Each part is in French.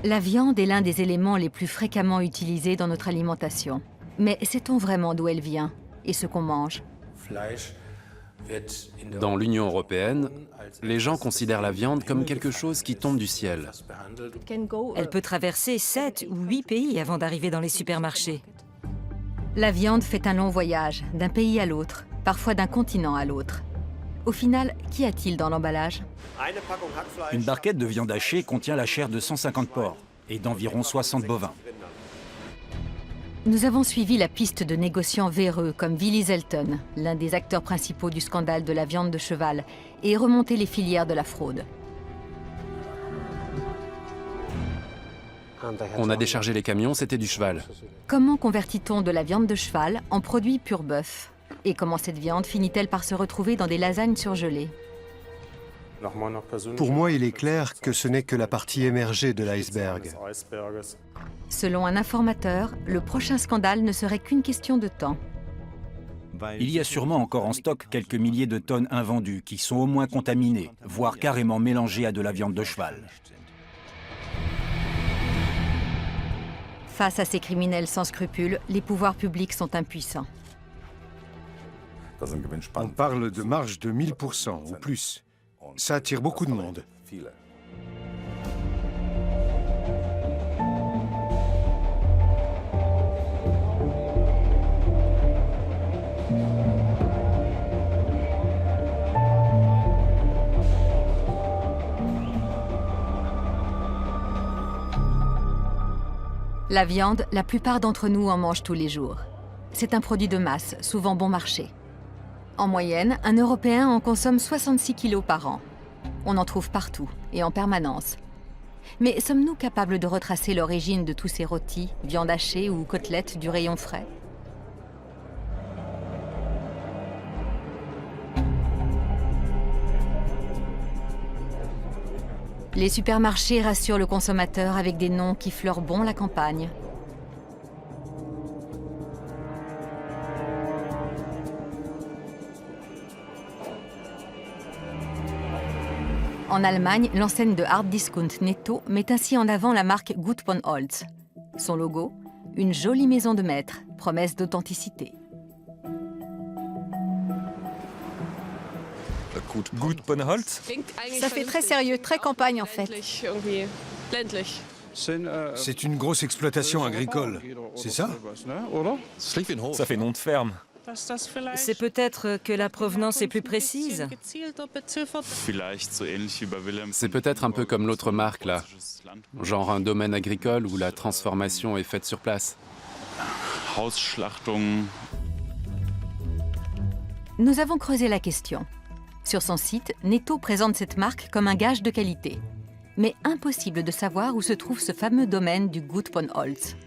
La viande est l'un des éléments les plus fréquemment utilisés dans notre alimentation. Mais sait-on vraiment d'où elle vient et ce qu'on mange? Dans l'Union européenne, les gens considèrent la viande comme quelque chose qui tombe du ciel. Elle peut traverser 7 ou 8 pays avant d'arriver dans les supermarchés. La viande fait un long voyage, d'un pays à l'autre, parfois d'un continent à l'autre. Au final, qu'y a-t-il dans l'emballage? Une barquette de viande hachée contient la chair de 150 porcs et d'environ 60 bovins. Nous avons suivi la piste de négociants véreux comme Willy Zelton, l'un des acteurs principaux du scandale de la viande de cheval, et remonté les filières de la fraude. On a déchargé les camions, c'était du cheval. Comment convertit-on de la viande de cheval en produit pur bœuf? Et comment cette viande finit-elle par se retrouver dans des lasagnes surgelées? Pour moi, il est clair que ce n'est que la partie émergée de l'iceberg. Selon un informateur, le prochain scandale ne serait qu'une question de temps. Il y a sûrement encore en stock quelques milliers de tonnes invendues qui sont au moins contaminées, voire carrément mélangées à de la viande de cheval. Face à ces criminels sans scrupules, les pouvoirs publics sont impuissants. On parle de marge de 1000% ou plus. Ça attire beaucoup de monde. La viande, la plupart d'entre nous en mangent tous les jours. C'est un produit de masse, souvent bon marché. En moyenne, un Européen en consomme 66 kilos par an. On en trouve partout et en permanence. Mais sommes-nous capables de retracer l'origine de tous ces rôtis, viande hachée ou côtelettes du rayon frais? Les supermarchés rassurent le consommateur avec des noms qui fleurent bon la campagne. En Allemagne, l'enseigne de hard discount Netto met ainsi en avant la marque Gut von Holz. Son logo, une jolie maison de maître, promesse d'authenticité. Gut von Holz? Ça fait très sérieux, très campagne en fait. C'est une grosse exploitation agricole, c'est ça? Ça fait nom de ferme. C'est peut-être que la provenance est plus précise. C'est peut-être un peu comme l'autre marque là, genre un domaine agricole où la transformation est faite sur place. Nous avons creusé la question. Sur son site, Netto présente cette marque comme un gage de qualité. Mais impossible de savoir où se trouve ce fameux domaine du Gut von Holz.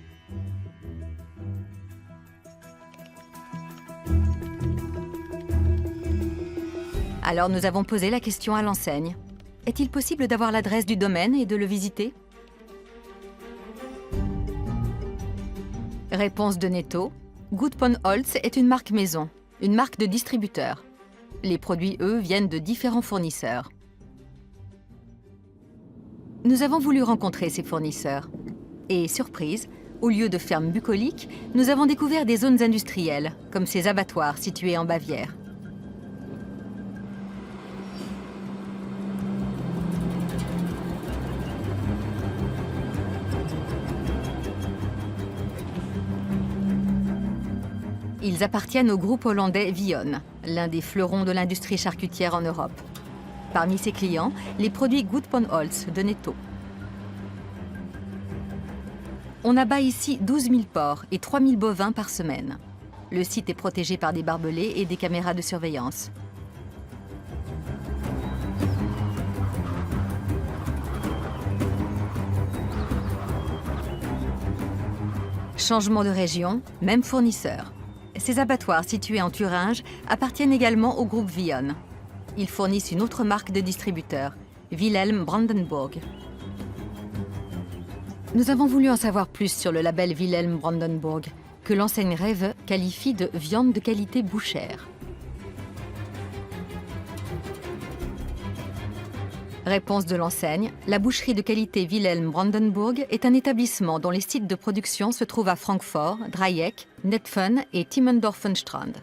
Alors nous avons posé la question à l'enseigne. Est-il possible d'avoir l'adresse du domaine et de le visiter? Réponse de Netto. Gut von Holz est une marque maison, une marque de distributeur. Les produits, eux, viennent de différents fournisseurs. Nous avons voulu rencontrer ces fournisseurs. Et surprise, au lieu de fermes bucoliques, nous avons découvert des zones industrielles, comme ces abattoirs situés en Bavière. Ils appartiennent au groupe hollandais Vion, l'un des fleurons de l'industrie charcutière en Europe. Parmi ses clients, les produits Gut von Holz de Netto. On abat ici 12 000 porcs et 3 000 bovins par semaine. Le site est protégé par des barbelés et des caméras de surveillance. Changement de région, même fournisseur. Ces abattoirs situés en Thuringe appartiennent également au groupe Vion. Ils fournissent une autre marque de distributeur, Wilhelm Brandenburg. Nous avons voulu en savoir plus sur le label Wilhelm Brandenburg, que l'enseigne Rewe qualifie de viande de qualité bouchère. Réponse de l'enseigne, la boucherie de qualité Wilhelm Brandenburg est un établissement dont les sites de production se trouvent à Francfort, Dreieck, Netphen et Timmendorfenstrand.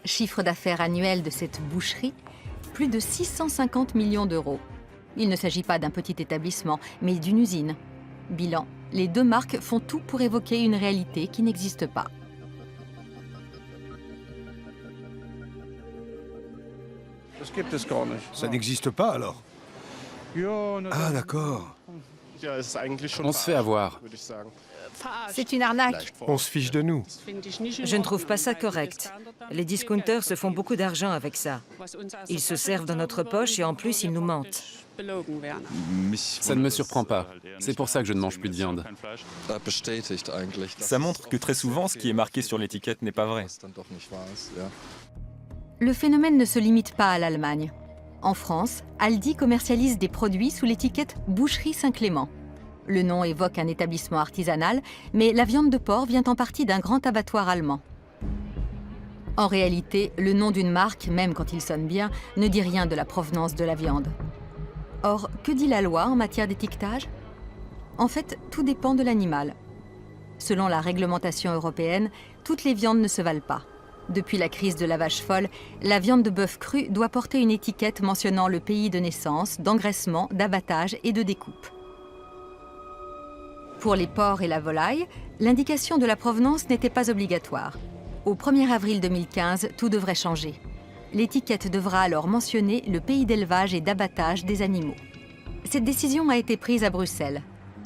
Chiffre d'affaires annuel de cette boucherie, plus de 650 millions d'euros. Il ne s'agit pas d'un petit établissement, mais d'une usine. Bilan, les deux marques font tout pour évoquer une réalité qui n'existe pas. Ça n'existe pas alors? Ah d'accord. On se fait avoir. C'est une arnaque. On se fiche de nous. Je ne trouve pas ça correct. Les discounters se font beaucoup d'argent avec ça. Ils se servent dans notre poche et en plus, ils nous mentent. Ça ne me surprend pas. C'est pour ça que je ne mange plus de viande. Ça montre que très souvent, ce qui est marqué sur l'étiquette n'est pas vrai. Le phénomène ne se limite pas à l'Allemagne. En France, Aldi commercialise des produits sous l'étiquette Boucherie Saint-Clément. Le nom évoque un établissement artisanal, mais la viande de porc vient en partie d'un grand abattoir allemand. En réalité, le nom d'une marque, même quand il sonne bien, ne dit rien de la provenance de la viande. Or, que dit la loi en matière d'étiquetage? En fait, tout dépend de l'animal. Selon la réglementation européenne, toutes les viandes ne se valent pas. Depuis la crise de la vache folle, la viande de bœuf cru doit porter une étiquette mentionnant le pays de naissance, d'engraissement, d'abattage et de découpe. Pour les porcs et la volaille, l'indication de la provenance n'était pas obligatoire. Au 1er avril 2015, tout devrait changer. L'étiquette devra alors mentionner le pays d'élevage et d'abattage des animaux. Cette décision a été prise à Bruxelles.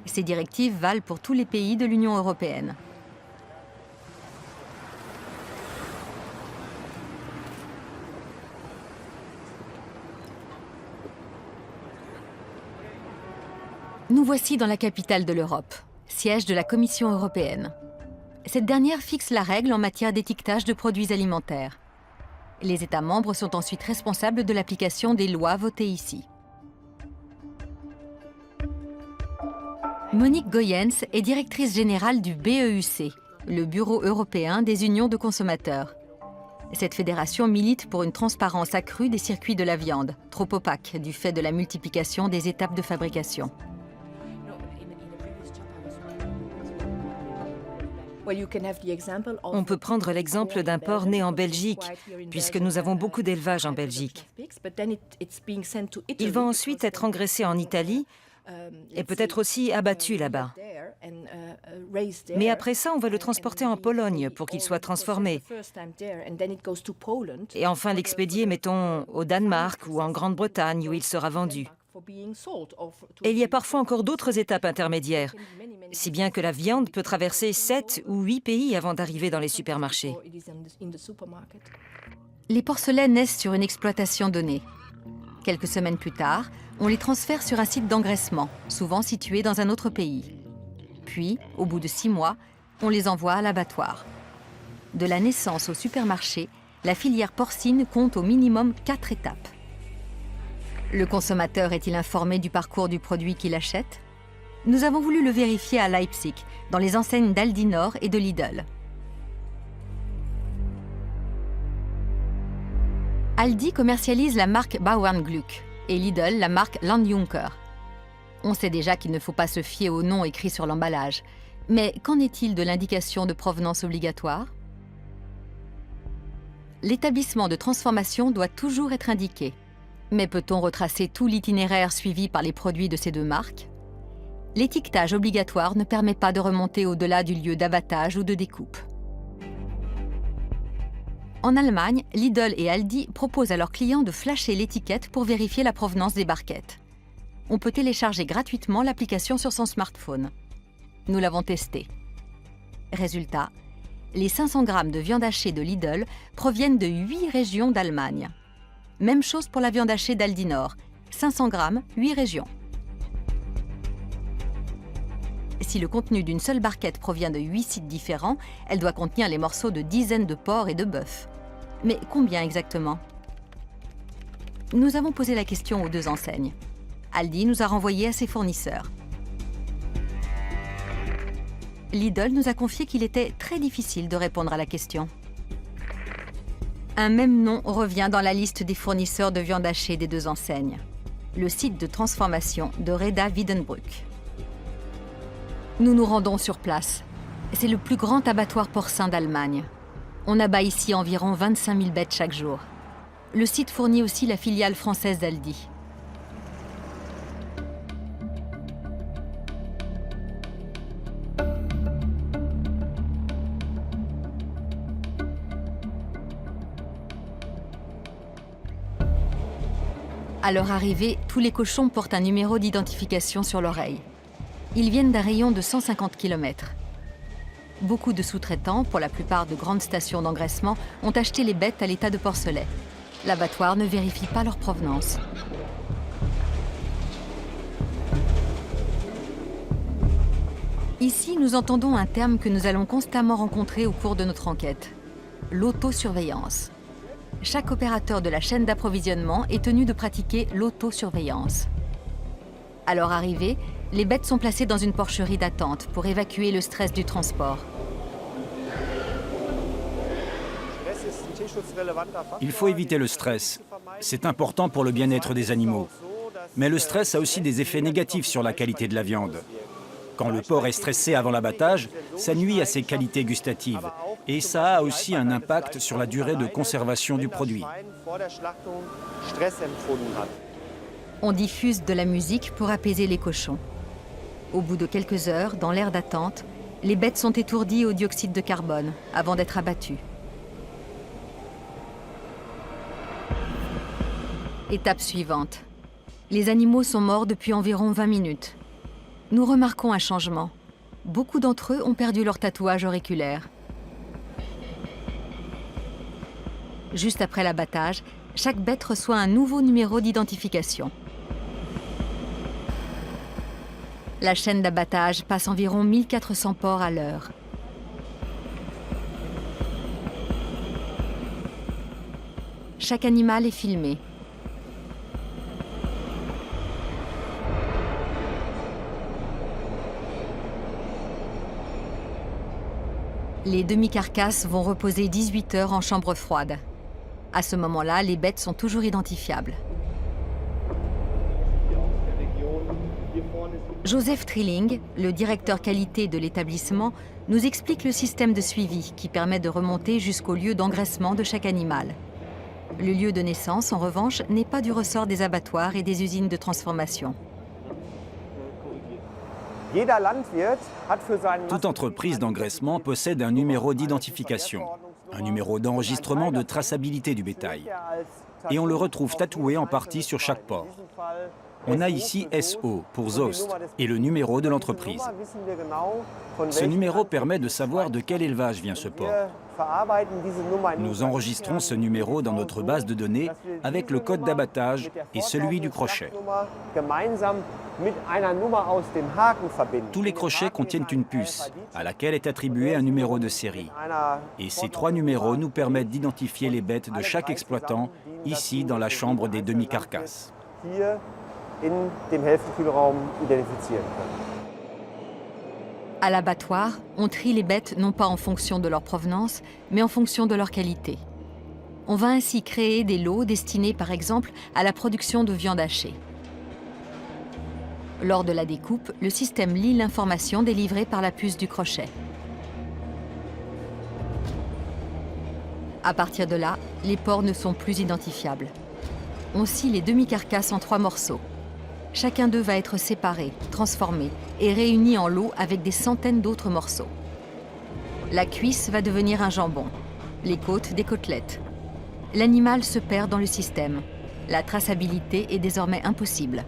Ces directives valent pour tous les pays de l'Union européenne. Nous voici dans la capitale de l'Europe, siège de la Commission européenne. Cette dernière fixe la règle en matière d'étiquetage de produits alimentaires. Les États membres sont ensuite responsables de l'application des lois votées ici. Monique Goyens est directrice générale du BEUC, le Bureau européen des unions de consommateurs. Cette fédération milite pour une transparence accrue des circuits de la viande, trop opaque du fait de la multiplication des étapes de fabrication. On peut prendre l'exemple d'un porc né en Belgique, puisque nous avons beaucoup d'élevage en Belgique. Il va ensuite être engraissé en Italie et peut-être aussi abattu là-bas. Mais après ça, on va le transporter en Pologne pour qu'il soit transformé. Et enfin l'expédier, mettons, au Danemark ou en Grande-Bretagne où il sera vendu. Et il y a parfois encore d'autres étapes intermédiaires, si bien que la viande peut traverser 7 ou 8 pays avant d'arriver dans les supermarchés. Les porcelets naissent sur une exploitation donnée. Quelques semaines plus tard, on les transfère sur un site d'engraissement, souvent situé dans un autre pays. Puis, au bout de 6 mois, on les envoie à l'abattoir. De la naissance au supermarché, la filière porcine compte au minimum 4 étapes. Le consommateur est-il informé du parcours du produit qu'il achète? Nous avons voulu le vérifier à Leipzig, dans les enseignes d'Aldi Nord et de Lidl. Aldi commercialise la marque Bauernglück et Lidl la marque Landjunker. On sait déjà qu'il ne faut pas se fier au nom écrit sur l'emballage. Mais qu'en est-il de l'indication de provenance obligatoire? L'établissement de transformation doit toujours être indiqué. Mais peut-on retracer tout l'itinéraire suivi par les produits de ces deux marques? L'étiquetage obligatoire ne permet pas de remonter au-delà du lieu d'abattage ou de découpe. En Allemagne, Lidl et Aldi proposent à leurs clients de flasher l'étiquette pour vérifier la provenance des barquettes. On peut télécharger gratuitement l'application sur son smartphone. Nous l'avons testé. Résultat, les 500 grammes de viande hachée de Lidl proviennent de 8 régions d'Allemagne. Même chose pour la viande hachée d'Aldi Nord, 500 grammes, 8 régions. Si le contenu d'une seule barquette provient de 8 sites différents, elle doit contenir les morceaux de dizaines de porcs et de bœuf. Mais combien exactement? Nous avons posé la question aux deux enseignes. Aldi nous a renvoyé à ses fournisseurs. Lidl nous a confié qu'il était très difficile de répondre à la question. Un même nom revient dans la liste des fournisseurs de viande hachée des deux enseignes. le site de transformation de Reda Wiedenbrück. Nous nous rendons sur place. C'est le plus grand abattoir porcin d'Allemagne. On abat ici environ 25 000 bêtes chaque jour. Le site fournit aussi la filiale française d'Aldi. À leur arrivée, tous les cochons portent un numéro d'identification sur l'oreille. Ils viennent d'un rayon de 150 km. Beaucoup de sous-traitants, pour la plupart de grandes stations d'engraissement, ont acheté les bêtes à l'état de porcelet. L'abattoir ne vérifie pas leur provenance. Ici, nous entendons un terme que nous allons constamment rencontrer au cours de notre enquête, l'autosurveillance. Chaque opérateur de la chaîne d'approvisionnement est tenu de pratiquer l'autosurveillance. À leur arrivée, les bêtes sont placées dans une porcherie d'attente pour évacuer le stress du transport. Il faut éviter le stress. C'est important pour le bien-être des animaux. Mais le stress a aussi des effets négatifs sur la qualité de la viande. Quand le porc est stressé avant l'abattage, ça nuit à ses qualités gustatives. Et ça a aussi un impact sur la durée de conservation du produit. On diffuse de la musique pour apaiser les cochons. Au bout de quelques heures, dans l'aire d'attente, les bêtes sont étourdies au dioxyde de carbone avant d'être abattues. Étape suivante. Les animaux sont morts depuis environ 20 minutes. Nous remarquons un changement. Beaucoup d'entre eux ont perdu leur tatouage auriculaire. Juste après l'abattage, chaque bête reçoit un nouveau numéro d'identification. La chaîne d'abattage passe environ 1400 porcs à l'heure. Chaque animal est filmé. Les demi-carcasses vont reposer 18 heures en chambre froide. À ce moment-là, les bêtes sont toujours identifiables. Joseph Trilling, le directeur qualité de l'établissement, nous explique le système de suivi qui permet de remonter jusqu'au lieu d'engraissement de chaque animal. Le lieu de naissance, en revanche, n'est pas du ressort des abattoirs et des usines de transformation. Toute entreprise d'engraissement possède un numéro d'identification, un numéro d'enregistrement de traçabilité du bétail. Et on le retrouve tatoué en partie sur chaque porc. On a ici SO pour Soest et le numéro de l'entreprise. Ce numéro permet de savoir de quel élevage vient ce porc. Nous enregistrons ce numéro dans notre base de données avec le code d'abattage et celui du crochet. Tous les crochets contiennent une puce à laquelle est attribué un numéro de série. Et ces 3 numéros nous permettent d'identifier les bêtes de chaque exploitant ici dans la chambre des demi-carcasses. À l'abattoir, on trie les bêtes non pas en fonction de leur provenance, mais en fonction de leur qualité. On va ainsi créer des lots destinés par exemple à la production de viande hachée. Lors de la découpe, le système lit l'information délivrée par la puce du crochet. À partir de là, les porcs ne sont plus identifiables. On scie les demi-carcasses en 3 morceaux. Chacun d'eux va être séparé, transformé et réuni en lot avec des centaines d'autres morceaux. La cuisse va devenir un jambon, les côtes des côtelettes. L'animal se perd dans le système. La traçabilité est désormais impossible.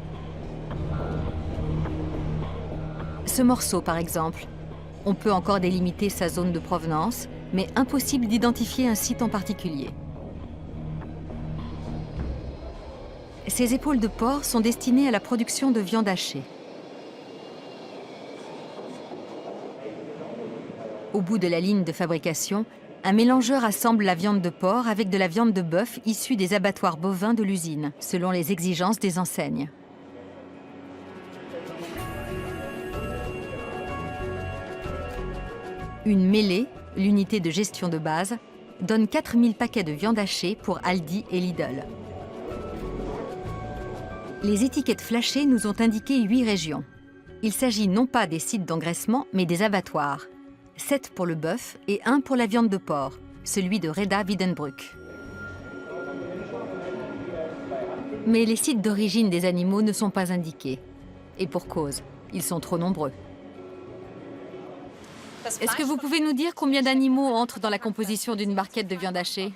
Ce morceau, par exemple, on peut encore délimiter sa zone de provenance, mais impossible d'identifier un site en particulier. Ces épaules de porc sont destinées à la production de viande hachée. Au bout de la ligne de fabrication, un mélangeur assemble la viande de porc avec de la viande de bœuf issue des abattoirs bovins de l'usine, selon les exigences des enseignes. Une mêlée, l'unité de gestion de base, donne 4000 paquets de viande hachée pour Aldi et Lidl. Les étiquettes flashées nous ont indiqué 8 régions. Il s'agit non pas des sites d'engraissement, mais des abattoirs. 7 pour le bœuf et 1 pour la viande de porc, celui de Reda-Wiedenbrück. Mais les sites d'origine des animaux ne sont pas indiqués. Et pour cause, ils sont trop nombreux. Est-ce que vous pouvez nous dire combien d'animaux entrent dans la composition d'une barquette de viande hachée?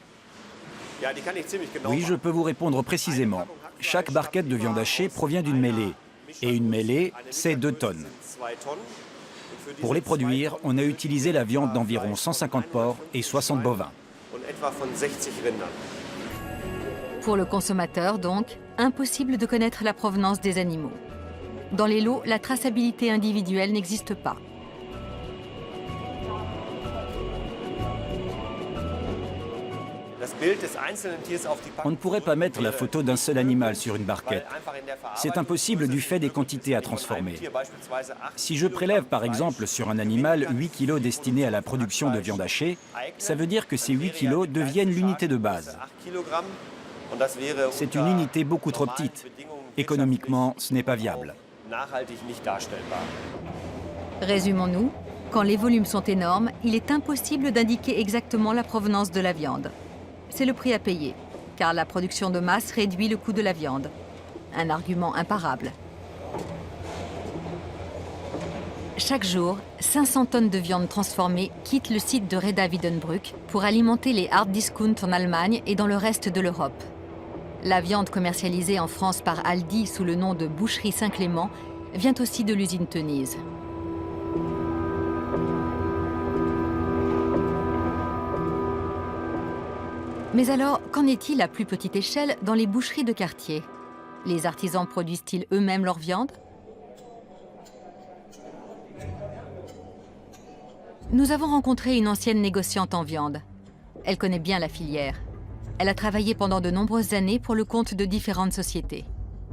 Oui, je peux vous répondre précisément. Chaque barquette de viande hachée provient d'une mêlée. Et une mêlée, c'est 2 tonnes. Pour les produire, on a utilisé la viande d'environ 150 porcs et 60 bovins. Pour le consommateur, donc, impossible de connaître la provenance des animaux. Dans les lots, la traçabilité individuelle n'existe pas. On ne pourrait pas mettre la photo d'un seul animal sur une barquette. C'est impossible du fait des quantités à transformer. Si je prélève par exemple sur un animal 8 kilos destinés à la production de viande hachée, ça veut dire que ces 8 kilos deviennent l'unité de base. C'est une unité beaucoup trop petite. Économiquement, ce n'est pas viable. Résumons-nous, quand les volumes sont énormes, il est impossible d'indiquer exactement la provenance de la viande. C'est le prix à payer, car la production de masse réduit le coût de la viande. Un argument imparable. Chaque jour, 500 tonnes de viande transformée quittent le site de Reda-Wiedenbrück pour alimenter les hard discount en Allemagne et dans le reste de l'Europe. La viande commercialisée en France par Aldi sous le nom de Boucherie Saint-Clément vient aussi de l'usine Teunies. Mais alors, qu'en est-il à plus petite échelle dans les boucheries de quartier? Les artisans produisent-ils eux-mêmes leur viande? Nous avons rencontré une ancienne négociante en viande. Elle connaît bien la filière. Elle a travaillé pendant de nombreuses années pour le compte de différentes sociétés.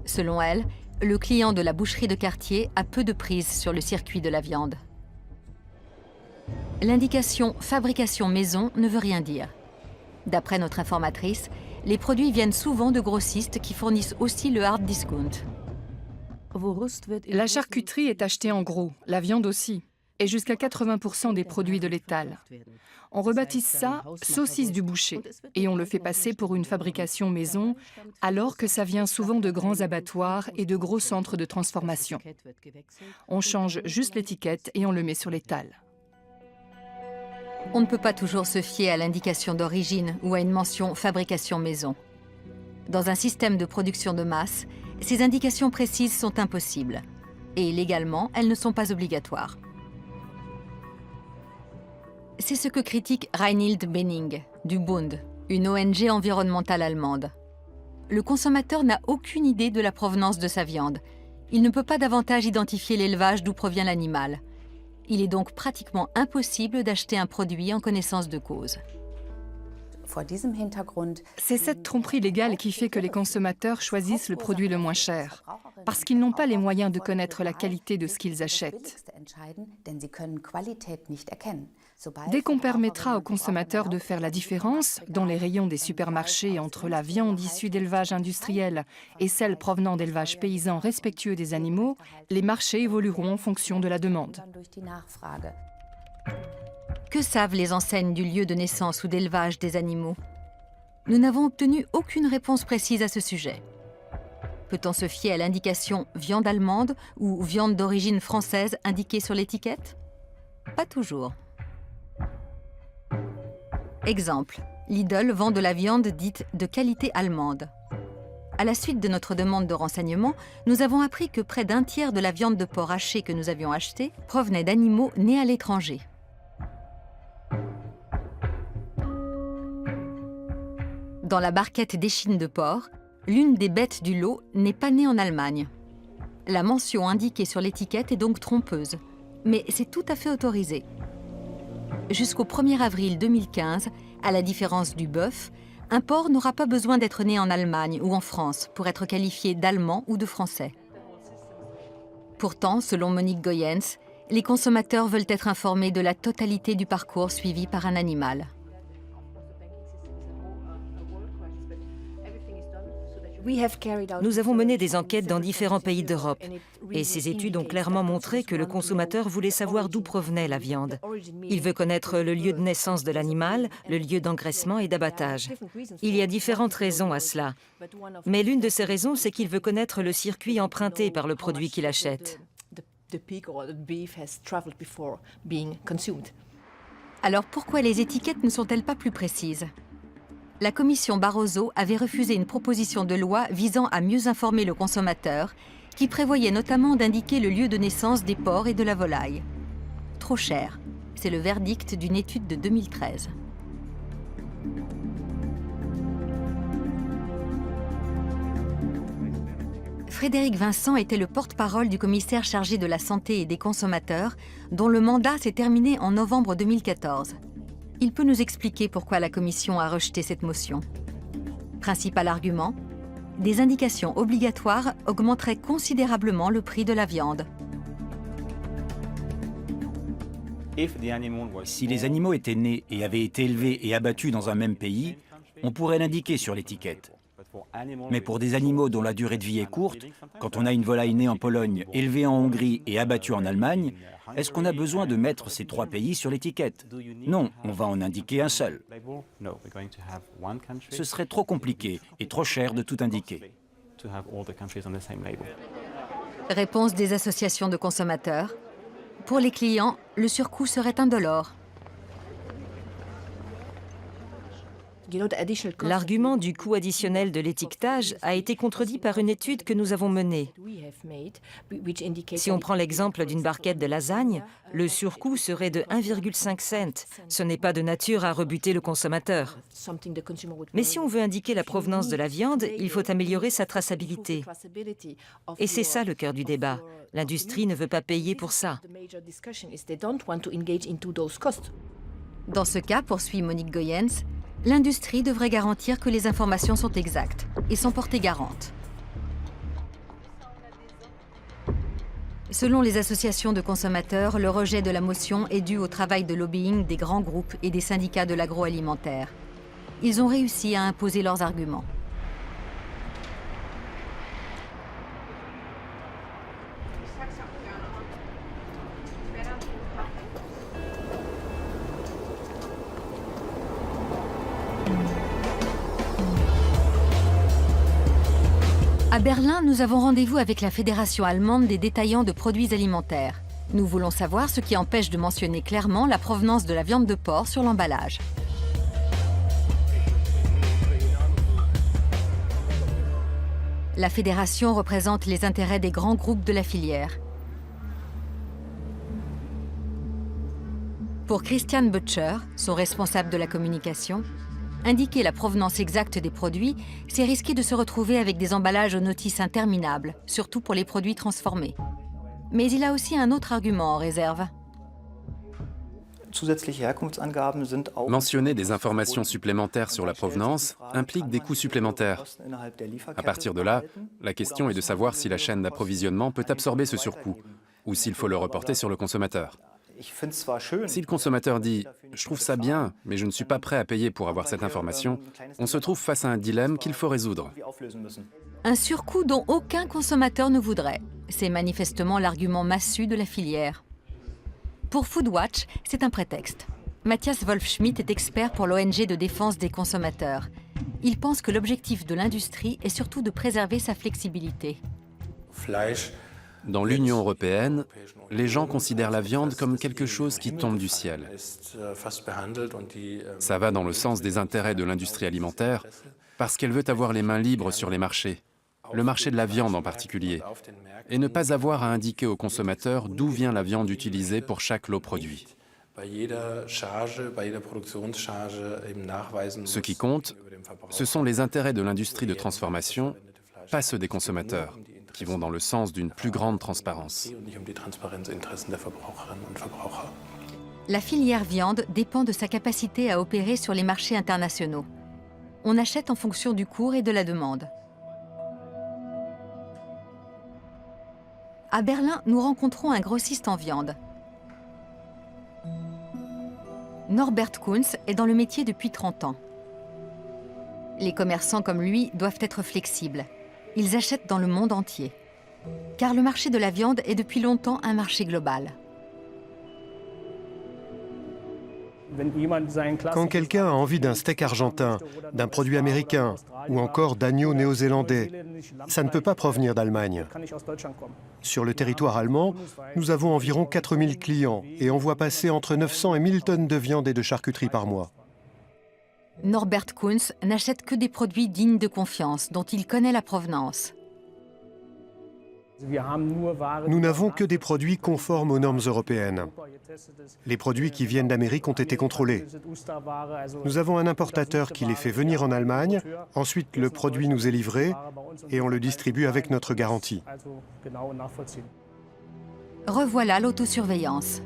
Selon elle, le client de la boucherie de quartier a peu de prise sur le circuit de la viande. L'indication « fabrication maison » ne veut rien dire. D'après notre informatrice, les produits viennent souvent de grossistes qui fournissent aussi le hard discount. La charcuterie est achetée en gros, la viande aussi, et jusqu'à 80% des produits de l'étal. On rebaptise ça « saucisse du boucher » et on le fait passer pour une fabrication maison, alors que ça vient souvent de grands abattoirs et de gros centres de transformation. On change juste l'étiquette et on le met sur l'étal. On ne peut pas toujours se fier à l'indication d'origine ou à une mention « fabrication maison ». Dans un système de production de masse, ces indications précises sont impossibles. Et légalement, elles ne sont pas obligatoires. C'est ce que critique Reinhild Benning, du Bund, une ONG environnementale allemande. Le consommateur n'a aucune idée de la provenance de sa viande. Il ne peut pas davantage identifier l'élevage d'où provient l'animal. Il est donc pratiquement impossible d'acheter un produit en connaissance de cause. C'est cette tromperie légale qui fait que les consommateurs choisissent le produit le moins cher, parce qu'ils n'ont pas les moyens de connaître la qualité de ce qu'ils achètent. Dès qu'on permettra aux consommateurs de faire la différence dans les rayons des supermarchés entre la viande issue d'élevage industriel et celle provenant d'élevages paysans respectueux des animaux, les marchés évolueront en fonction de la demande. Que savent les enseignes du lieu de naissance ou d'élevage des animaux? Nous n'avons obtenu aucune réponse précise à ce sujet. Peut-on se fier à l'indication « viande allemande » ou « viande d'origine française » indiquée sur l'étiquette? Pas toujours. Exemple, Lidl vend de la viande dite de qualité allemande. À la suite de notre demande de renseignements, nous avons appris que près d'un tiers de la viande de porc hachée que nous avions achetée provenait d'animaux nés à l'étranger. Dans la barquette d'échine de porc, l'une des bêtes du lot n'est pas née en Allemagne. La mention indiquée sur l'étiquette est donc trompeuse, mais c'est tout à fait autorisé. Jusqu'au 1er avril 2015, à la différence du bœuf, un porc n'aura pas besoin d'être né en Allemagne ou en France pour être qualifié d'allemand ou de français. Pourtant, selon Monique Goyens, les consommateurs veulent être informés de la totalité du parcours suivi par un animal. Nous avons mené des enquêtes dans différents pays d'Europe et ces études ont clairement montré que le consommateur voulait savoir d'où provenait la viande. Il veut connaître le lieu de naissance de l'animal, le lieu d'engraissement et d'abattage. Il y a différentes raisons à cela, mais l'une de ces raisons, c'est qu'il veut connaître le circuit emprunté par le produit qu'il achète. Alors pourquoi les étiquettes ne sont-elles pas plus précises? La commission Barroso avait refusé une proposition de loi visant à mieux informer le consommateur, qui prévoyait notamment d'indiquer le lieu de naissance des porcs et de la volaille. Trop cher, c'est le verdict d'une étude de 2013. Frédéric Vincent était le porte-parole du commissaire chargé de la santé et des consommateurs, dont le mandat s'est terminé en novembre 2014. Il peut nous expliquer pourquoi la Commission a rejeté cette motion. Principal argument, des indications obligatoires augmenteraient considérablement le prix de la viande. Si les animaux étaient nés et avaient été élevés et abattus dans un même pays, on pourrait l'indiquer sur l'étiquette. Mais pour des animaux dont la durée de vie est courte, quand on a une volaille née en Pologne, élevée en Hongrie et abattue en Allemagne, est-ce qu'on a besoin de mettre ces 3 pays sur l'étiquette? Non, on va en indiquer un seul. Ce serait trop compliqué et trop cher de tout indiquer. Réponse des associations de consommateurs. Pour les clients, le surcoût serait indolore. L'argument du coût additionnel de l'étiquetage a été contredit par une étude que nous avons menée. Si on prend l'exemple d'une barquette de lasagne, le surcoût serait de 1,5 cent. Ce n'est pas de nature à rebuter le consommateur. Mais si on veut indiquer la provenance de la viande, il faut améliorer sa traçabilité. Et c'est ça le cœur du débat. L'industrie ne veut pas payer pour ça. Dans ce cas, poursuit Monique Goyens, l'industrie devrait garantir que les informations sont exactes et s'en porter garante. Selon les associations de consommateurs, le rejet de la motion est dû au travail de lobbying des grands groupes et des syndicats de l'agroalimentaire. Ils ont réussi à imposer leurs arguments. À Berlin, nous avons rendez-vous avec la Fédération allemande des détaillants de produits alimentaires. Nous voulons savoir ce qui empêche de mentionner clairement la provenance de la viande de porc sur l'emballage. La fédération représente les intérêts des grands groupes de la filière. Pour Christian Butcher, son responsable de la communication, indiquer la provenance exacte des produits, c'est risquer de se retrouver avec des emballages aux notices interminables, surtout pour les produits transformés. Mais il a aussi un autre argument en réserve. Mentionner des informations supplémentaires sur la provenance implique des coûts supplémentaires. À partir de là, la question est de savoir si la chaîne d'approvisionnement peut absorber ce surcoût, ou s'il faut le reporter sur le consommateur. Si le consommateur dit « je trouve ça bien, mais je ne suis pas prêt à payer pour avoir cette information », on se trouve face à un dilemme qu'il faut résoudre. Un surcoût dont aucun consommateur ne voudrait. C'est manifestement l'argument massu de la filière. Pour Foodwatch, c'est un prétexte. Matthias Wolf-Schmidt est expert pour l'ONG de défense des consommateurs. Il pense que l'objectif de l'industrie est surtout de préserver sa flexibilité. Dans l'Union européenne, les gens considèrent la viande comme quelque chose qui tombe du ciel. Ça va dans le sens des intérêts de l'industrie alimentaire, parce qu'elle veut avoir les mains libres sur les marchés, le marché de la viande en particulier, et ne pas avoir à indiquer aux consommateurs d'où vient la viande utilisée pour chaque lot produit. Ce qui compte, ce sont les intérêts de l'industrie de transformation, pas ceux des consommateurs, qui vont dans le sens d'une plus grande transparence. La filière viande dépend de sa capacité à opérer sur les marchés internationaux. On achète en fonction du cours et de la demande. À Berlin, nous rencontrons un grossiste en viande. Norbert Kunz est dans le métier depuis 30 ans. Les commerçants comme lui doivent être flexibles. Ils achètent dans le monde entier. Car le marché de la viande est depuis longtemps un marché global. Quand quelqu'un a envie d'un steak argentin, d'un produit américain ou encore d'agneau néo-zélandais, ça ne peut pas provenir d'Allemagne. Sur le territoire allemand, nous avons environ 4000 clients et on voit passer entre 900 et 1000 tonnes de viande et de charcuterie par mois. Norbert Kunz n'achète que des produits dignes de confiance, dont il connaît la provenance. Nous n'avons que des produits conformes aux normes européennes. Les produits qui viennent d'Amérique ont été contrôlés. Nous avons un importateur qui les fait venir en Allemagne, ensuite le produit nous est livré et on le distribue avec notre garantie. Revoilà l'autosurveillance.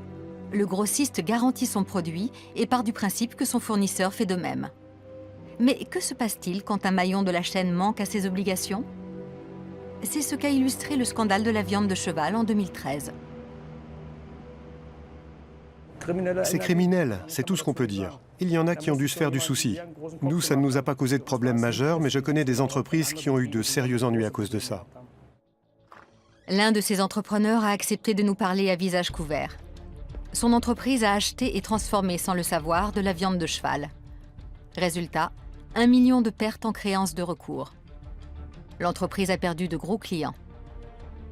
Le grossiste garantit son produit et part du principe que son fournisseur fait de même. Mais que se passe-t-il quand un maillon de la chaîne manque à ses obligations ? C'est ce qu'a illustré le scandale de la viande de cheval en 2013. C'est criminel, c'est tout ce qu'on peut dire. Il y en a qui ont dû se faire du souci. Nous, ça ne nous a pas causé de problème majeur, mais je connais des entreprises qui ont eu de sérieux ennuis à cause de ça. L'un de ces entrepreneurs a accepté de nous parler à visage couvert. Son entreprise a acheté et transformé, sans le savoir, de la viande de cheval. Résultat, 1 million de pertes en créances de recours. L'entreprise a perdu de gros clients.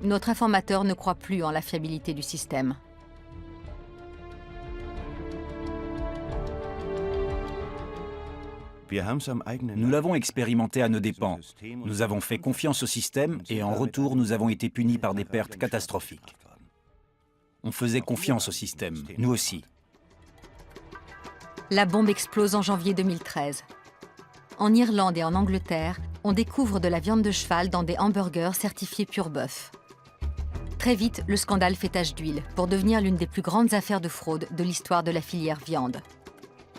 Notre informateur ne croit plus en la fiabilité du système. Nous l'avons expérimenté à nos dépens. Nous avons fait confiance au système et en retour, nous avons été punis par des pertes catastrophiques. On faisait confiance au système, nous aussi. La bombe explose en janvier 2013. En Irlande et en Angleterre, on découvre de la viande de cheval dans des hamburgers certifiés pur bœuf. Très vite, le scandale fait tache d'huile pour devenir l'une des plus grandes affaires de fraude de l'histoire de la filière viande.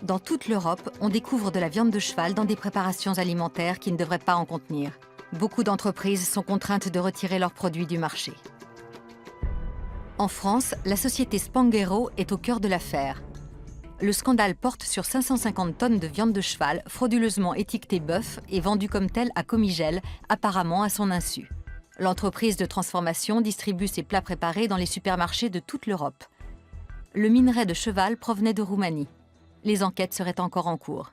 Dans toute l'Europe, on découvre de la viande de cheval dans des préparations alimentaires qui ne devraient pas en contenir. Beaucoup d'entreprises sont contraintes de retirer leurs produits du marché. En France, la société Spanghero est au cœur de l'affaire. Le scandale porte sur 550 tonnes de viande de cheval frauduleusement étiquetée bœuf et vendue comme telle à Comigel, apparemment à son insu. L'entreprise de transformation distribue ses plats préparés dans les supermarchés de toute l'Europe. Le minerai de cheval provenait de Roumanie. Les enquêtes seraient encore en cours.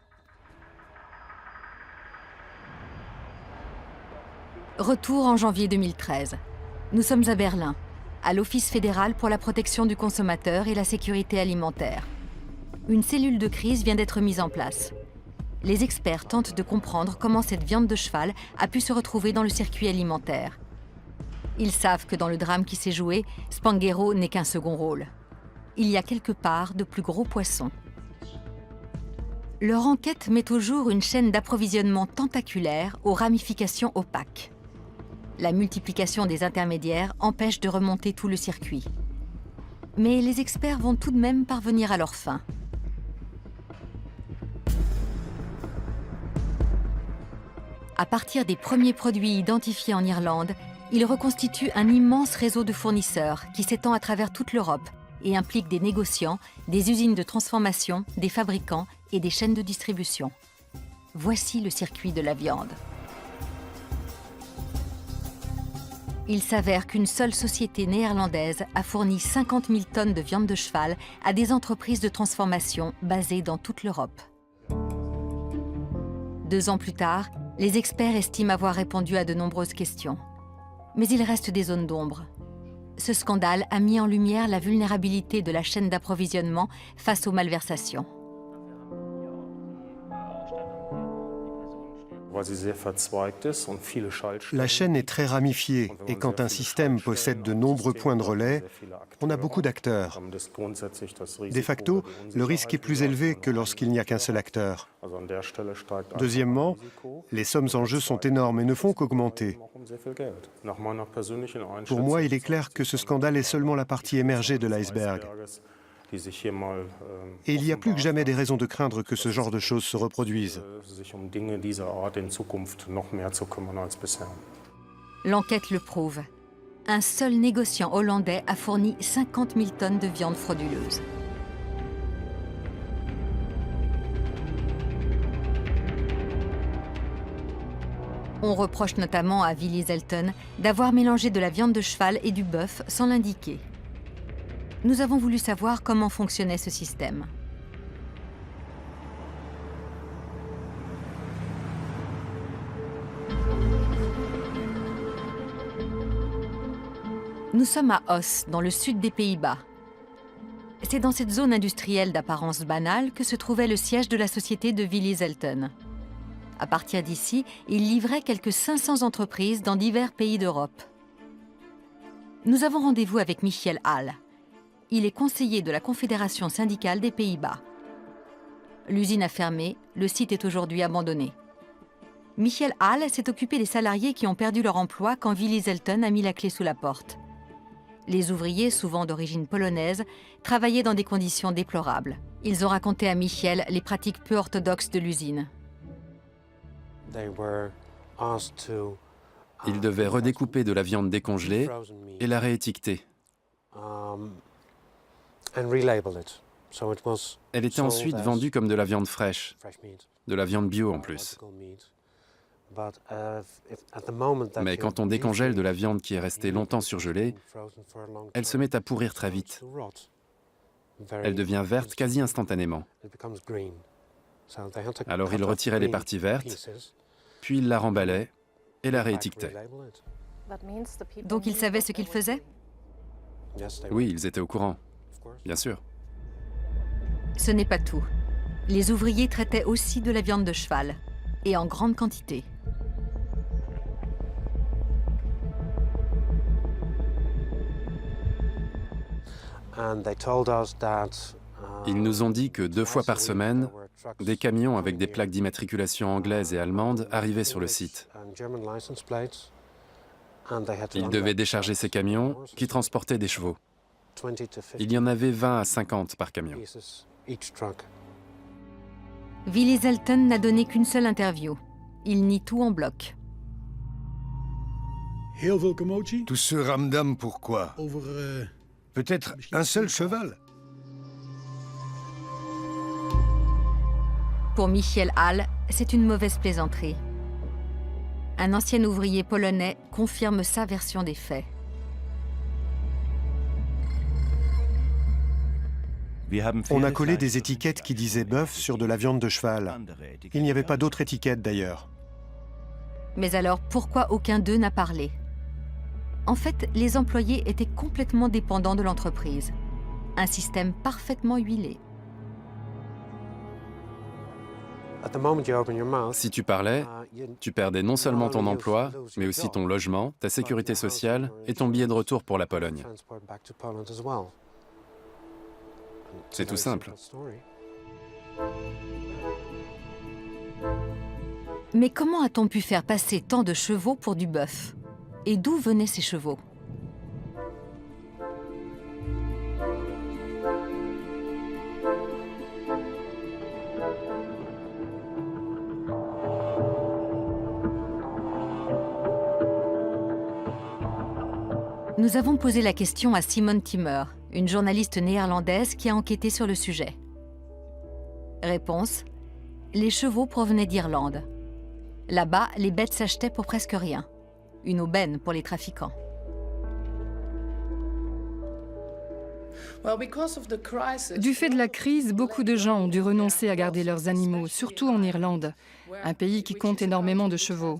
Retour en janvier 2013. Nous sommes à Berlin, à l'Office fédéral pour la protection du consommateur et la sécurité alimentaire. Une cellule de crise vient d'être mise en place. Les experts tentent de comprendre comment cette viande de cheval a pu se retrouver dans le circuit alimentaire. Ils savent que dans le drame qui s'est joué, Spanghero n'est qu'un second rôle. Il y a quelque part de plus gros poissons. Leur enquête met au jour une chaîne d'approvisionnement tentaculaire aux ramifications opaques. La multiplication des intermédiaires empêche de remonter tout le circuit. Mais les experts vont tout de même parvenir à leur fin. À partir des premiers produits identifiés en Irlande, ils reconstituent un immense réseau de fournisseurs qui s'étend à travers toute l'Europe et implique des négociants, des usines de transformation, des fabricants et des chaînes de distribution. Voici le circuit de la viande. Il s'avère qu'une seule société néerlandaise a fourni 50 000 tonnes de viande de cheval à des entreprises de transformation basées dans toute l'Europe. 2 ans plus tard, les experts estiment avoir répondu à de nombreuses questions. Mais il reste des zones d'ombre. Ce scandale a mis en lumière la vulnérabilité de la chaîne d'approvisionnement face aux malversations. La chaîne est très ramifiée et quand un système possède de nombreux points de relais, on a beaucoup d'acteurs. De facto, le risque est plus élevé que lorsqu'il n'y a qu'un seul acteur. Deuxièmement, les sommes en jeu sont énormes et ne font qu'augmenter. Pour moi, il est clair que ce scandale est seulement la partie émergée de l'iceberg. Et il y a plus que jamais des raisons de craindre que ce genre de choses se reproduisent. L'enquête le prouve. Un seul négociant hollandais a fourni 50 000 tonnes de viande frauduleuse. On reproche notamment à Willy Selten d'avoir mélangé de la viande de cheval et du bœuf sans l'indiquer. Nous avons voulu savoir comment fonctionnait ce système. Nous sommes à Oss, dans le sud des Pays-Bas. C'est dans cette zone industrielle d'apparence banale que se trouvait le siège de la société de Willy Selten. À partir d'ici, il livrait quelques 500 entreprises dans divers pays d'Europe. Nous avons rendez-vous avec Michiel Hall. Il est conseiller de la Confédération syndicale des Pays-Bas. L'usine a fermé, le site est aujourd'hui abandonné. Michiel Hall s'est occupé des salariés qui ont perdu leur emploi quand Willy Selten a mis la clé sous la porte. Les ouvriers, souvent d'origine polonaise, travaillaient dans des conditions déplorables. Ils ont raconté à Michiel les pratiques peu orthodoxes de l'usine. Ils devaient redécouper de la viande décongelée et la réétiqueter. Elle était ensuite vendue comme de la viande fraîche, de la viande bio en plus. Mais quand on décongèle de la viande qui est restée longtemps surgelée, elle se met à pourrir très vite. Elle devient verte quasi instantanément. Alors ils retiraient les parties vertes, puis ils la remballaient et la réétiquetaient. Donc ils savaient ce qu'ils faisaient? Oui, ils étaient au courant, bien sûr. Ce n'est pas tout. Les ouvriers traitaient aussi de la viande de cheval, et en grande quantité. Ils nous ont dit que 2 fois par semaine, des camions avec des plaques d'immatriculation anglaises et allemandes arrivaient sur le site. Ils devaient décharger ces camions qui transportaient des chevaux. Il y en avait 20 à 50 par camion. Willy Selten n'a donné qu'une seule interview. Il nie tout en bloc. Tout ce ramdam, pourquoi? Peut-être un seul cheval? Pour Michiel Hall, c'est une mauvaise plaisanterie. Un ancien ouvrier polonais confirme sa version des faits. On a collé des étiquettes qui disaient bœuf sur de la viande de cheval. Il n'y avait pas d'autres étiquettes d'ailleurs. Mais alors, pourquoi aucun d'eux n'a parlé? En fait, les employés étaient complètement dépendants de l'entreprise. Un système parfaitement huilé. Si tu parlais, tu perdais non seulement ton emploi, mais aussi ton logement, ta sécurité sociale et ton billet de retour pour la Pologne. C'est tout simple. Mais comment a-t-on pu faire passer tant de chevaux pour du bœuf? Et d'où venaient ces chevaux? Nous avons posé la question à Simone Timmer, une journaliste néerlandaise qui a enquêté sur le sujet. Réponse: les chevaux provenaient d'Irlande. Là-bas, les bêtes s'achetaient pour presque rien. Une aubaine pour les trafiquants. Du fait de la crise, beaucoup de gens ont dû renoncer à garder leurs animaux, surtout en Irlande, un pays qui compte énormément de chevaux.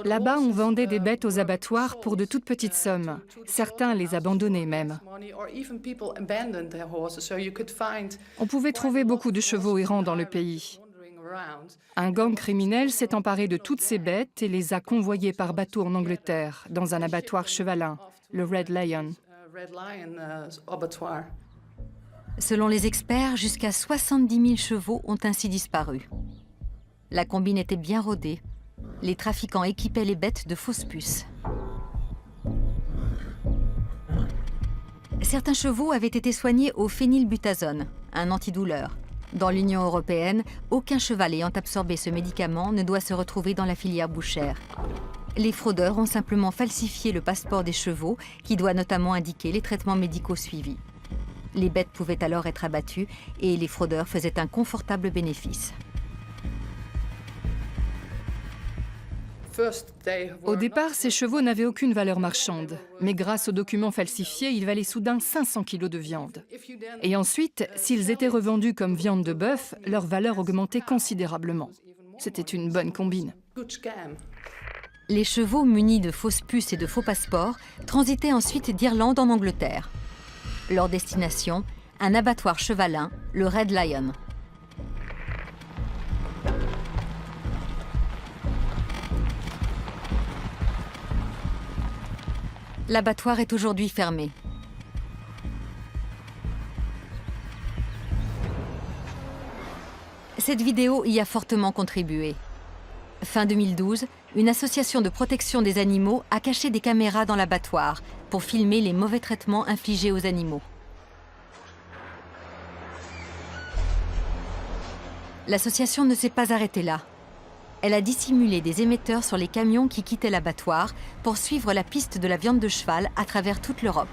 Là-bas, on vendait des bêtes aux abattoirs pour de toutes petites sommes. Certains les abandonnaient même. On pouvait trouver beaucoup de chevaux errants dans le pays. Un gang criminel s'est emparé de toutes ces bêtes et les a convoyées par bateau en Angleterre, dans un abattoir chevalin, le Red Lion. Selon les experts, jusqu'à 70 000 chevaux ont ainsi disparu. La combine était bien rodée. Les trafiquants équipaient les bêtes de fausses puces. Certains chevaux avaient été soignés au phénylbutazone, un antidouleur. Dans l'Union européenne, aucun cheval ayant absorbé ce médicament ne doit se retrouver dans la filière bouchère. Les fraudeurs ont simplement falsifié le passeport des chevaux, qui doit notamment indiquer les traitements médicaux suivis. Les bêtes pouvaient alors être abattues et les fraudeurs faisaient un confortable bénéfice. Au départ, ces chevaux n'avaient aucune valeur marchande, mais grâce aux documents falsifiés, ils valaient soudain 500 kilos de viande. Et ensuite, s'ils étaient revendus comme viande de bœuf, leur valeur augmentait considérablement. C'était une bonne combine. Les chevaux munis de fausses puces et de faux passeports transitaient ensuite d'Irlande en Angleterre. Leur destination, un abattoir chevalin, le Red Lion. L'abattoir est aujourd'hui fermé. Cette vidéo y a fortement contribué. Fin 2012, une association de protection des animaux a caché des caméras dans l'abattoir pour filmer les mauvais traitements infligés aux animaux. L'association ne s'est pas arrêtée là. Elle a dissimulé des émetteurs sur les camions qui quittaient l'abattoir pour suivre la piste de la viande de cheval à travers toute l'Europe.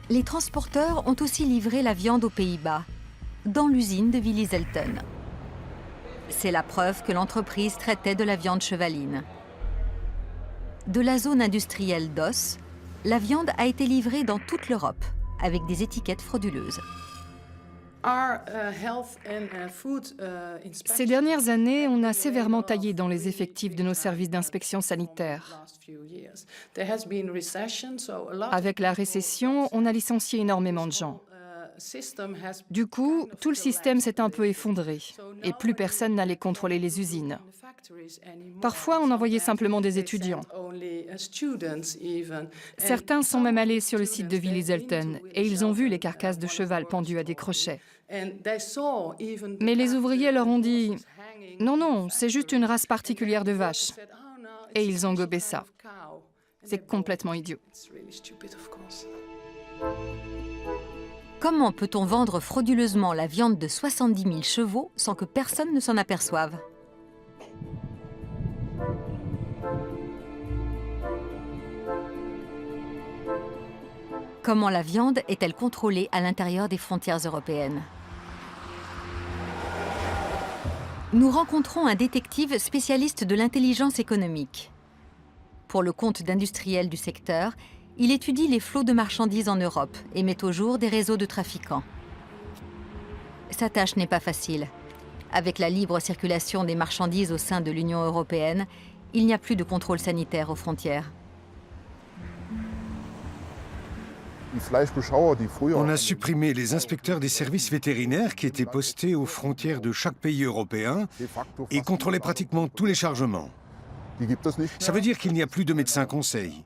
Les transporteurs ont aussi livré la viande aux Pays-Bas, dans l'usine de Willizelten. C'est la preuve que l'entreprise traitait de la viande chevaline. De la zone industrielle d'Oss, la viande a été livrée dans toute l'Europe, avec des étiquettes frauduleuses. Ces dernières années, on a sévèrement taillé dans les effectifs de nos services d'inspection sanitaire. Avec la récession, on a licencié énormément de gens. Du coup, tout le système s'est un peu effondré et plus personne n'allait contrôler les usines. Parfois, on envoyait simplement des étudiants. Certains sont même allés sur le site de Willizelten et ils ont vu les carcasses de cheval pendues à des crochets. Mais les ouvriers leur ont dit « Non, non, c'est juste une race particulière de vache. » Et ils ont gobé ça. C'est complètement idiot. Comment peut-on vendre frauduleusement la viande de 70 000 chevaux sans que personne ne s'en aperçoive? Comment la viande est-elle contrôlée à l'intérieur des frontières européennes? Nous rencontrons un détective spécialiste de l'intelligence économique. Pour le compte d'industriels du secteur, il étudie les flots de marchandises en Europe et met au jour des réseaux de trafiquants. Sa tâche n'est pas facile. Avec la libre circulation des marchandises au sein de l'Union européenne, il n'y a plus de contrôle sanitaire aux frontières. On a supprimé les inspecteurs des services vétérinaires qui étaient postés aux frontières de chaque pays européen et contrôlaient pratiquement tous les chargements. Ça veut dire qu'il n'y a plus de médecins conseils,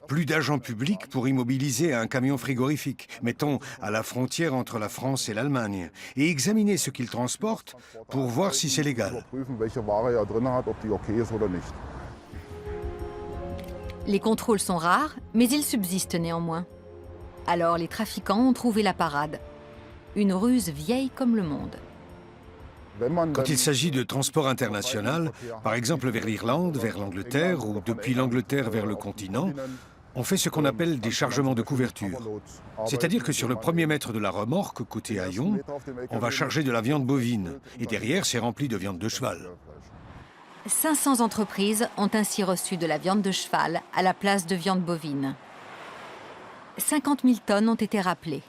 plus d'agents publics pour immobiliser un camion frigorifique, mettons à la frontière entre la France et l'Allemagne, et examiner ce qu'il transporte pour voir si c'est légal. Les contrôles sont rares, mais ils subsistent néanmoins. Alors les trafiquants ont trouvé la parade. Une ruse vieille comme le monde. Quand il s'agit de transport international, par exemple vers l'Irlande, vers l'Angleterre ou depuis l'Angleterre vers le continent, on fait ce qu'on appelle des chargements de couverture. C'est-à-dire que sur le premier mètre de la remorque, côté haillon, on va charger de la viande bovine et derrière c'est rempli de viande de cheval. 500 entreprises ont ainsi reçu de la viande de cheval à la place de viande bovine. 50 000 tonnes ont été rappelées.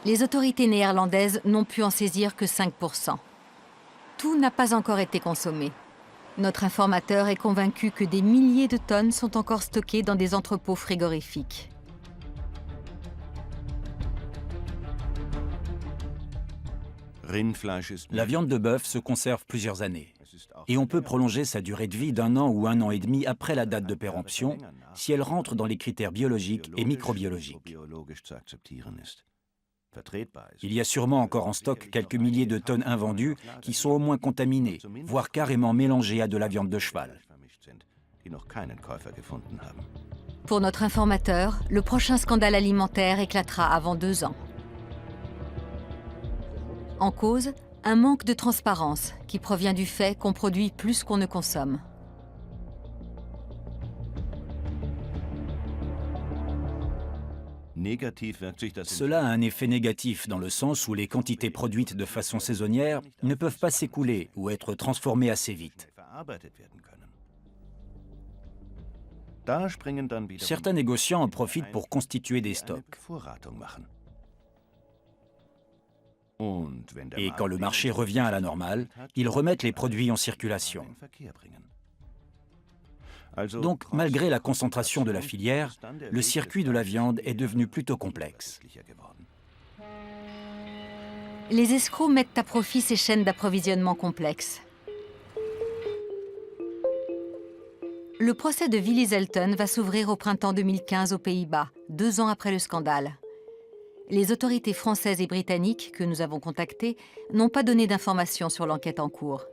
Les autorités néerlandaises n'ont pu en saisir que 5%. Tout n'a pas encore été consommé. Notre informateur est convaincu que des milliers de tonnes sont encore stockées dans des entrepôts frigorifiques. La viande de bœuf se conserve plusieurs années. Et on peut prolonger sa durée de vie d'1 an ou 1 an et demi après la date de péremption, si elle rentre dans les critères biologiques et microbiologiques. Il y a sûrement encore en stock quelques milliers de tonnes invendues qui sont au moins contaminées, voire carrément mélangées à de la viande de cheval. Pour notre informateur, le prochain scandale alimentaire éclatera avant 2 ans. En cause, un manque de transparence qui provient du fait qu'on produit plus qu'on ne consomme. Cela a un effet négatif dans le sens où les quantités produites de façon saisonnière ne peuvent pas s'écouler ou être transformées assez vite. Certains négociants en profitent pour constituer des stocks. Et quand le marché revient à la normale, ils remettent les produits en circulation. Donc, malgré la concentration de la filière, le circuit de la viande est devenu plutôt complexe. Les escrocs mettent à profit ces chaînes d'approvisionnement complexes. Le procès de Willy Zelten va s'ouvrir au printemps 2015 aux Pays-Bas, 2 ans après le scandale. Les autorités françaises et britanniques que nous avons contactées n'ont pas donné d'informations sur l'enquête en cours.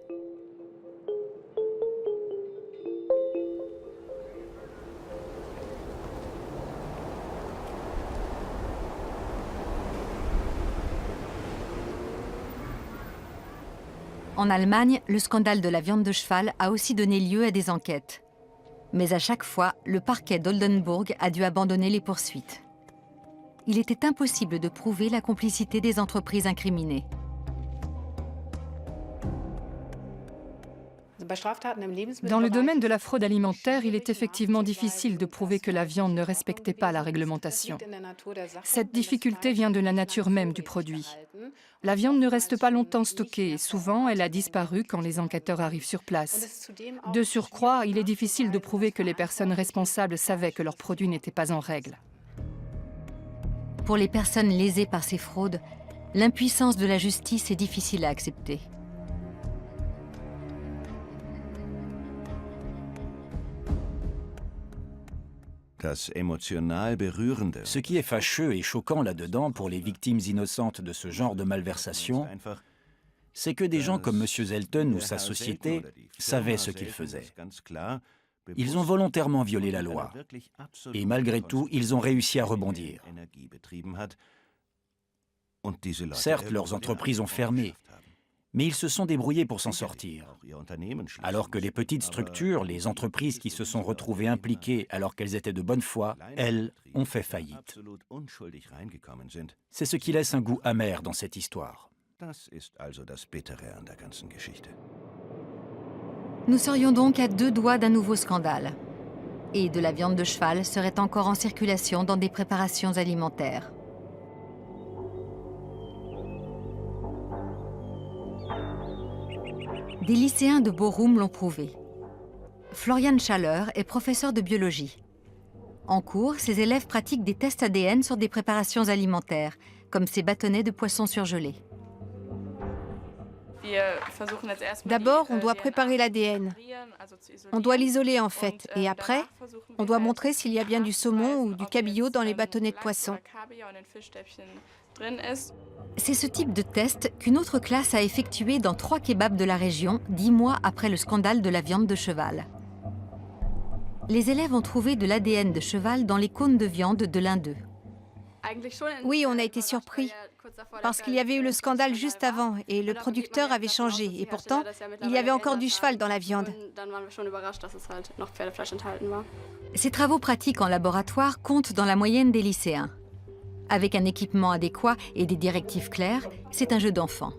En Allemagne, le scandale de la viande de cheval a aussi donné lieu à des enquêtes. Mais à chaque fois, le parquet d'Oldenburg a dû abandonner les poursuites. Il était impossible de prouver la complicité des entreprises incriminées. Dans le domaine de la fraude alimentaire, il est effectivement difficile de prouver que la viande ne respectait pas la réglementation. Cette difficulté vient de la nature même du produit. La viande ne reste pas longtemps stockée et souvent elle a disparu quand les enquêteurs arrivent sur place. De surcroît, il est difficile de prouver que les personnes responsables savaient que leur produit n'était pas en règle. Pour les personnes lésées par ces fraudes, l'impuissance de la justice est difficile à accepter. Ce qui est fâcheux et choquant là-dedans pour les victimes innocentes de ce genre de malversation, c'est que des gens comme M. Zelten ou sa société savaient ce qu'ils faisaient. Ils ont volontairement violé la loi. Et malgré tout, ils ont réussi à rebondir. Certes, leurs entreprises ont fermé, mais ils se sont débrouillés pour s'en sortir. Alors que les petites structures, les entreprises qui se sont retrouvées impliquées alors qu'elles étaient de bonne foi, elles ont fait faillite. C'est ce qui laisse un goût amer dans cette histoire. Nous serions donc à 2 doigts d'un nouveau scandale. Et de la viande de cheval serait encore en circulation dans des préparations alimentaires. Des lycéens de Bochum l'ont prouvé. Florian Schaller est professeur de biologie. En cours, ses élèves pratiquent des tests ADN sur des préparations alimentaires, comme ces bâtonnets de poisson surgelés. D'abord, on doit préparer l'ADN. On doit l'isoler en fait. Et après, on doit montrer s'il y a bien du saumon ou du cabillaud dans les bâtonnets de poisson. C'est ce type de test qu'une autre classe a effectué dans 3 kebabs de la région, 10 mois après le scandale de la viande de cheval. Les élèves ont trouvé de l'ADN de cheval dans les cônes de viande de l'un d'eux. Oui, on a été surpris, parce qu'il y avait eu le scandale juste avant et le producteur avait changé. Et pourtant, il y avait encore du cheval dans la viande. Ces travaux pratiques en laboratoire comptent dans la moyenne des lycéens. Avec un équipement adéquat et des directives claires, c'est un jeu d'enfant.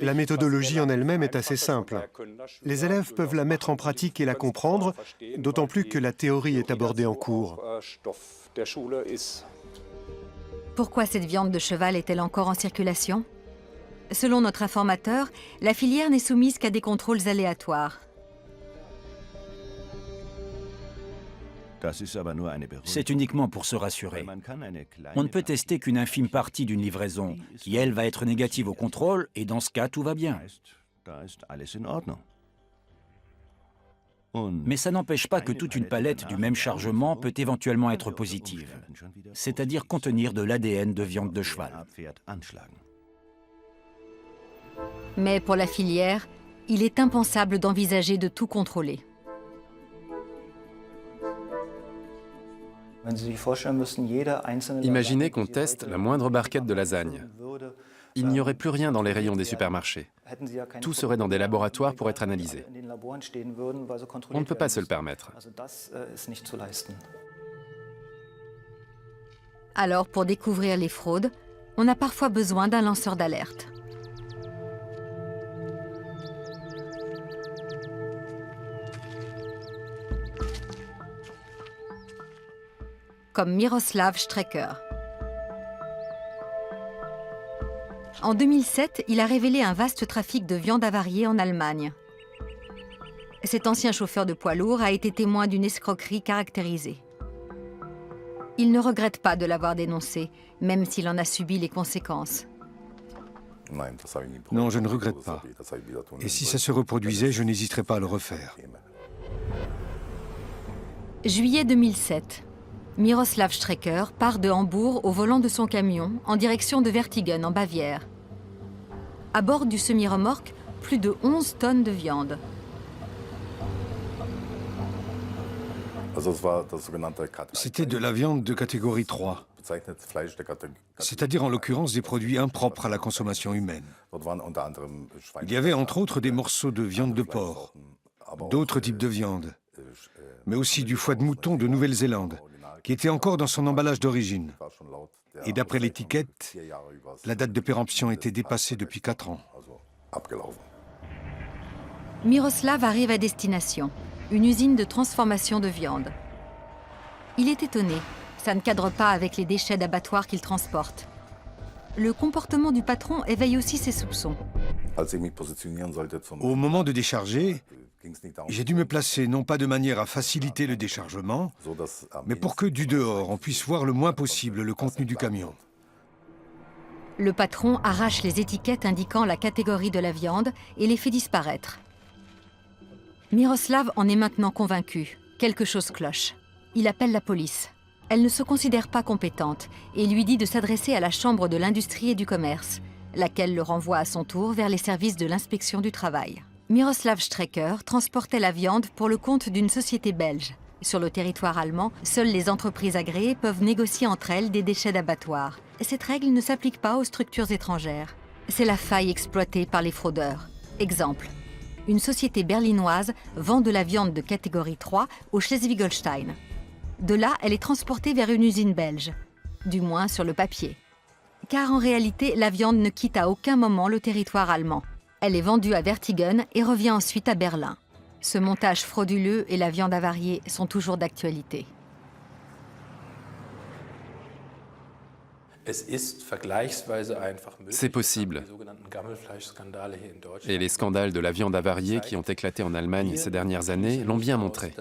La méthodologie en elle-même est assez simple. Les élèves peuvent la mettre en pratique et la comprendre, d'autant plus que la théorie est abordée en cours. Pourquoi cette viande de cheval est-elle encore en circulation? Selon notre informateur, la filière n'est soumise qu'à des contrôles aléatoires. C'est uniquement pour se rassurer. On ne peut tester qu'une infime partie d'une livraison, qui elle va être négative au contrôle, et dans ce cas, tout va bien. Mais ça n'empêche pas que toute une palette du même chargement peut éventuellement être positive, c'est-à-dire contenir de l'ADN de viande de cheval. Mais pour la filière, il est impensable d'envisager de tout contrôler. Imaginez qu'on teste la moindre barquette de lasagne. Il n'y aurait plus rien dans les rayons des supermarchés. Tout serait dans des laboratoires pour être analysé. On ne peut pas se le permettre. Alors, pour découvrir les fraudes, on a parfois besoin d'un lanceur d'alerte. Comme Miroslav Strecker. En 2007, il a révélé un vaste trafic de viande avariée en Allemagne. Cet ancien chauffeur de poids lourd a été témoin d'une escroquerie caractérisée. Il ne regrette pas de l'avoir dénoncé, même s'il en a subi les conséquences. Non, je ne regrette pas. Et si ça se reproduisait, je n'hésiterais pas à le refaire. Juillet 2007. Miroslav Strecker part de Hambourg au volant de son camion en direction de Vertigen en Bavière. À bord du semi-remorque, plus de 11 tonnes de viande. C'était de la viande de catégorie 3, c'est-à-dire en l'occurrence des produits impropres à la consommation humaine. Il y avait entre autres des morceaux de viande de porc, d'autres types de viande, mais aussi du foie de mouton de Nouvelle-Zélande, qui était encore dans son emballage d'origine. Et d'après l'étiquette, la date de péremption était dépassée depuis 4 ans. Miroslav arrive à destination, une usine de transformation de viande. Il est étonné, ça ne cadre pas avec les déchets d'abattoir qu'il transporte. Le comportement du patron éveille aussi ses soupçons. Au moment de décharger, j'ai dû me placer non pas de manière à faciliter le déchargement, mais pour que du dehors, on puisse voir le moins possible le contenu du camion. Le patron arrache les étiquettes indiquant la catégorie de la viande et les fait disparaître. Miroslav en est maintenant convaincu. Quelque chose cloche. Il appelle la police. Elle ne se considère pas compétente et lui dit de s'adresser à la Chambre de l'industrie et du commerce, laquelle le renvoie à son tour vers les services de l'inspection du travail. Miroslav Strecker transportait la viande pour le compte d'une société belge. Sur le territoire allemand, seules les entreprises agréées peuvent négocier entre elles des déchets d'abattoir. Cette règle ne s'applique pas aux structures étrangères. C'est la faille exploitée par les fraudeurs. Exemple, une société berlinoise vend de la viande de catégorie 3 au Schleswig-Holstein. De là, elle est transportée vers une usine belge, du moins sur le papier. Car en réalité, la viande ne quitte à aucun moment le territoire allemand. Elle est vendue à Vertigen et revient ensuite à Berlin. Ce montage frauduleux et la viande avariée sont toujours d'actualité. C'est possible. Et les scandales de la viande avariée qui ont éclaté en Allemagne ces dernières années l'ont bien montré.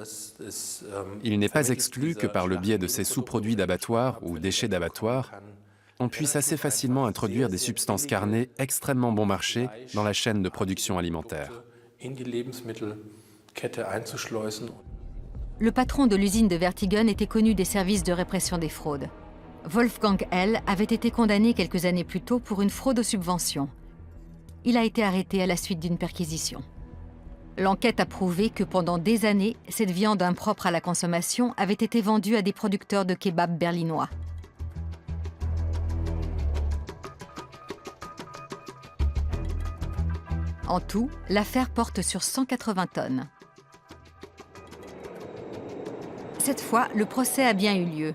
Il n'est pas exclu que par le biais de ces sous-produits d'abattoir ou déchets d'abattoir, on puisse assez facilement introduire des substances carnées extrêmement bon marché dans la chaîne de production alimentaire. Le patron de l'usine de Vertigen était connu des services de répression des fraudes. Wolfgang L. avait été condamné quelques années plus tôt pour une fraude aux subventions. Il a été arrêté à la suite d'une perquisition. L'enquête a prouvé que pendant des années, cette viande impropre à la consommation avait été vendue à des producteurs de kebabs berlinois. En tout, l'affaire porte sur 180 tonnes. Cette fois, le procès a bien eu lieu.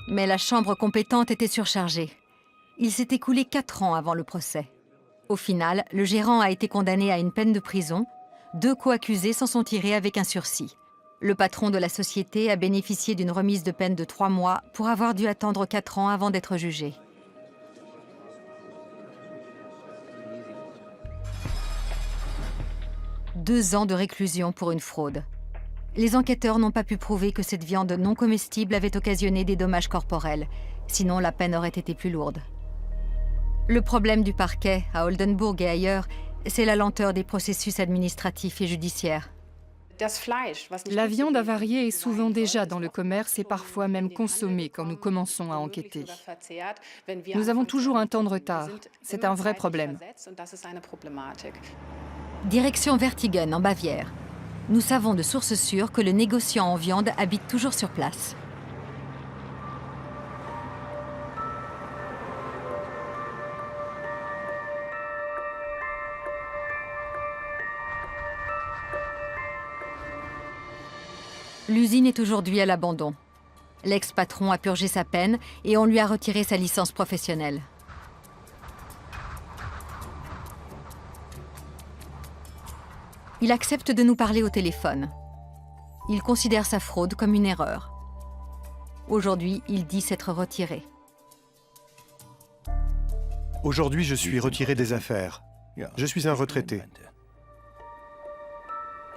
Mais la chambre compétente était surchargée. Il s'est écoulé 4 ans avant le procès. Au final, le gérant a été condamné à une peine de prison. 2 co-accusés s'en sont tirés avec un sursis. Le patron de la société a bénéficié d'une remise de peine de 3 mois pour avoir dû attendre 4 ans avant d'être jugé. Deux ans de réclusion pour une fraude. Les enquêteurs n'ont pas pu prouver que cette viande non comestible avait occasionné des dommages corporels, sinon la peine aurait été plus lourde. Le problème du parquet, à Oldenburg et ailleurs, c'est la lenteur des processus administratifs et judiciaires. La viande avariée est souvent déjà dans le commerce et parfois même consommée quand nous commençons à enquêter. Nous avons toujours un temps de retard. C'est un vrai problème. Direction Vertigen, en Bavière. Nous savons de sources sûres que le négociant en viande habite toujours sur place. L'usine est aujourd'hui à l'abandon. L'ex-patron a purgé sa peine et on lui a retiré sa licence professionnelle. Il accepte de nous parler au téléphone. Il considère sa fraude comme une erreur. Aujourd'hui, il dit s'être retiré. Aujourd'hui, je suis retiré des affaires. Je suis un retraité.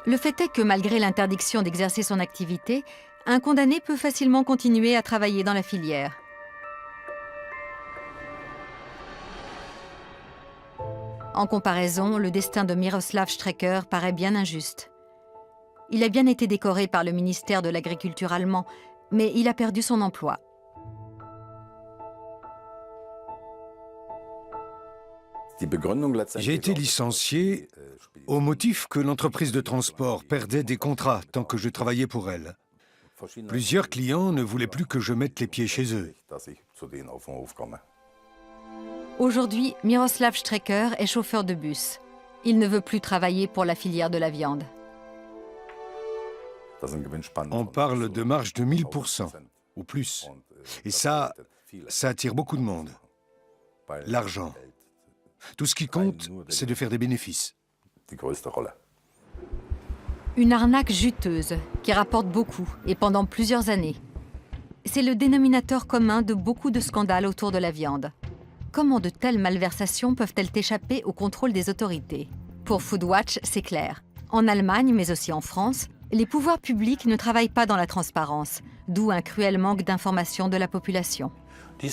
Le fait est que malgré l'interdiction d'exercer son activité, un condamné peut facilement continuer à travailler dans la filière. En comparaison, le destin de Miroslav Strecker paraît bien injuste. Il a bien été décoré par le ministère de l'Agriculture allemand, mais il a perdu son emploi. J'ai été licencié au motif que l'entreprise de transport perdait des contrats tant que je travaillais pour elle. Plusieurs clients ne voulaient plus que je mette les pieds chez eux. Aujourd'hui, Miroslav Strecker est chauffeur de bus. Il ne veut plus travailler pour la filière de la viande. On parle de marge de 1000% ou plus. Et ça attire beaucoup de monde. L'argent. Tout ce qui compte, c'est de faire des bénéfices. Une arnaque juteuse qui rapporte beaucoup et pendant plusieurs années. C'est le dénominateur commun de beaucoup de scandales autour de la viande. Comment de telles malversations peuvent-elles échapper au contrôle des autorités? Pour Foodwatch, c'est clair. En Allemagne, mais aussi en France, les pouvoirs publics ne travaillent pas dans la transparence, d'où un cruel manque d'information de la population. C'est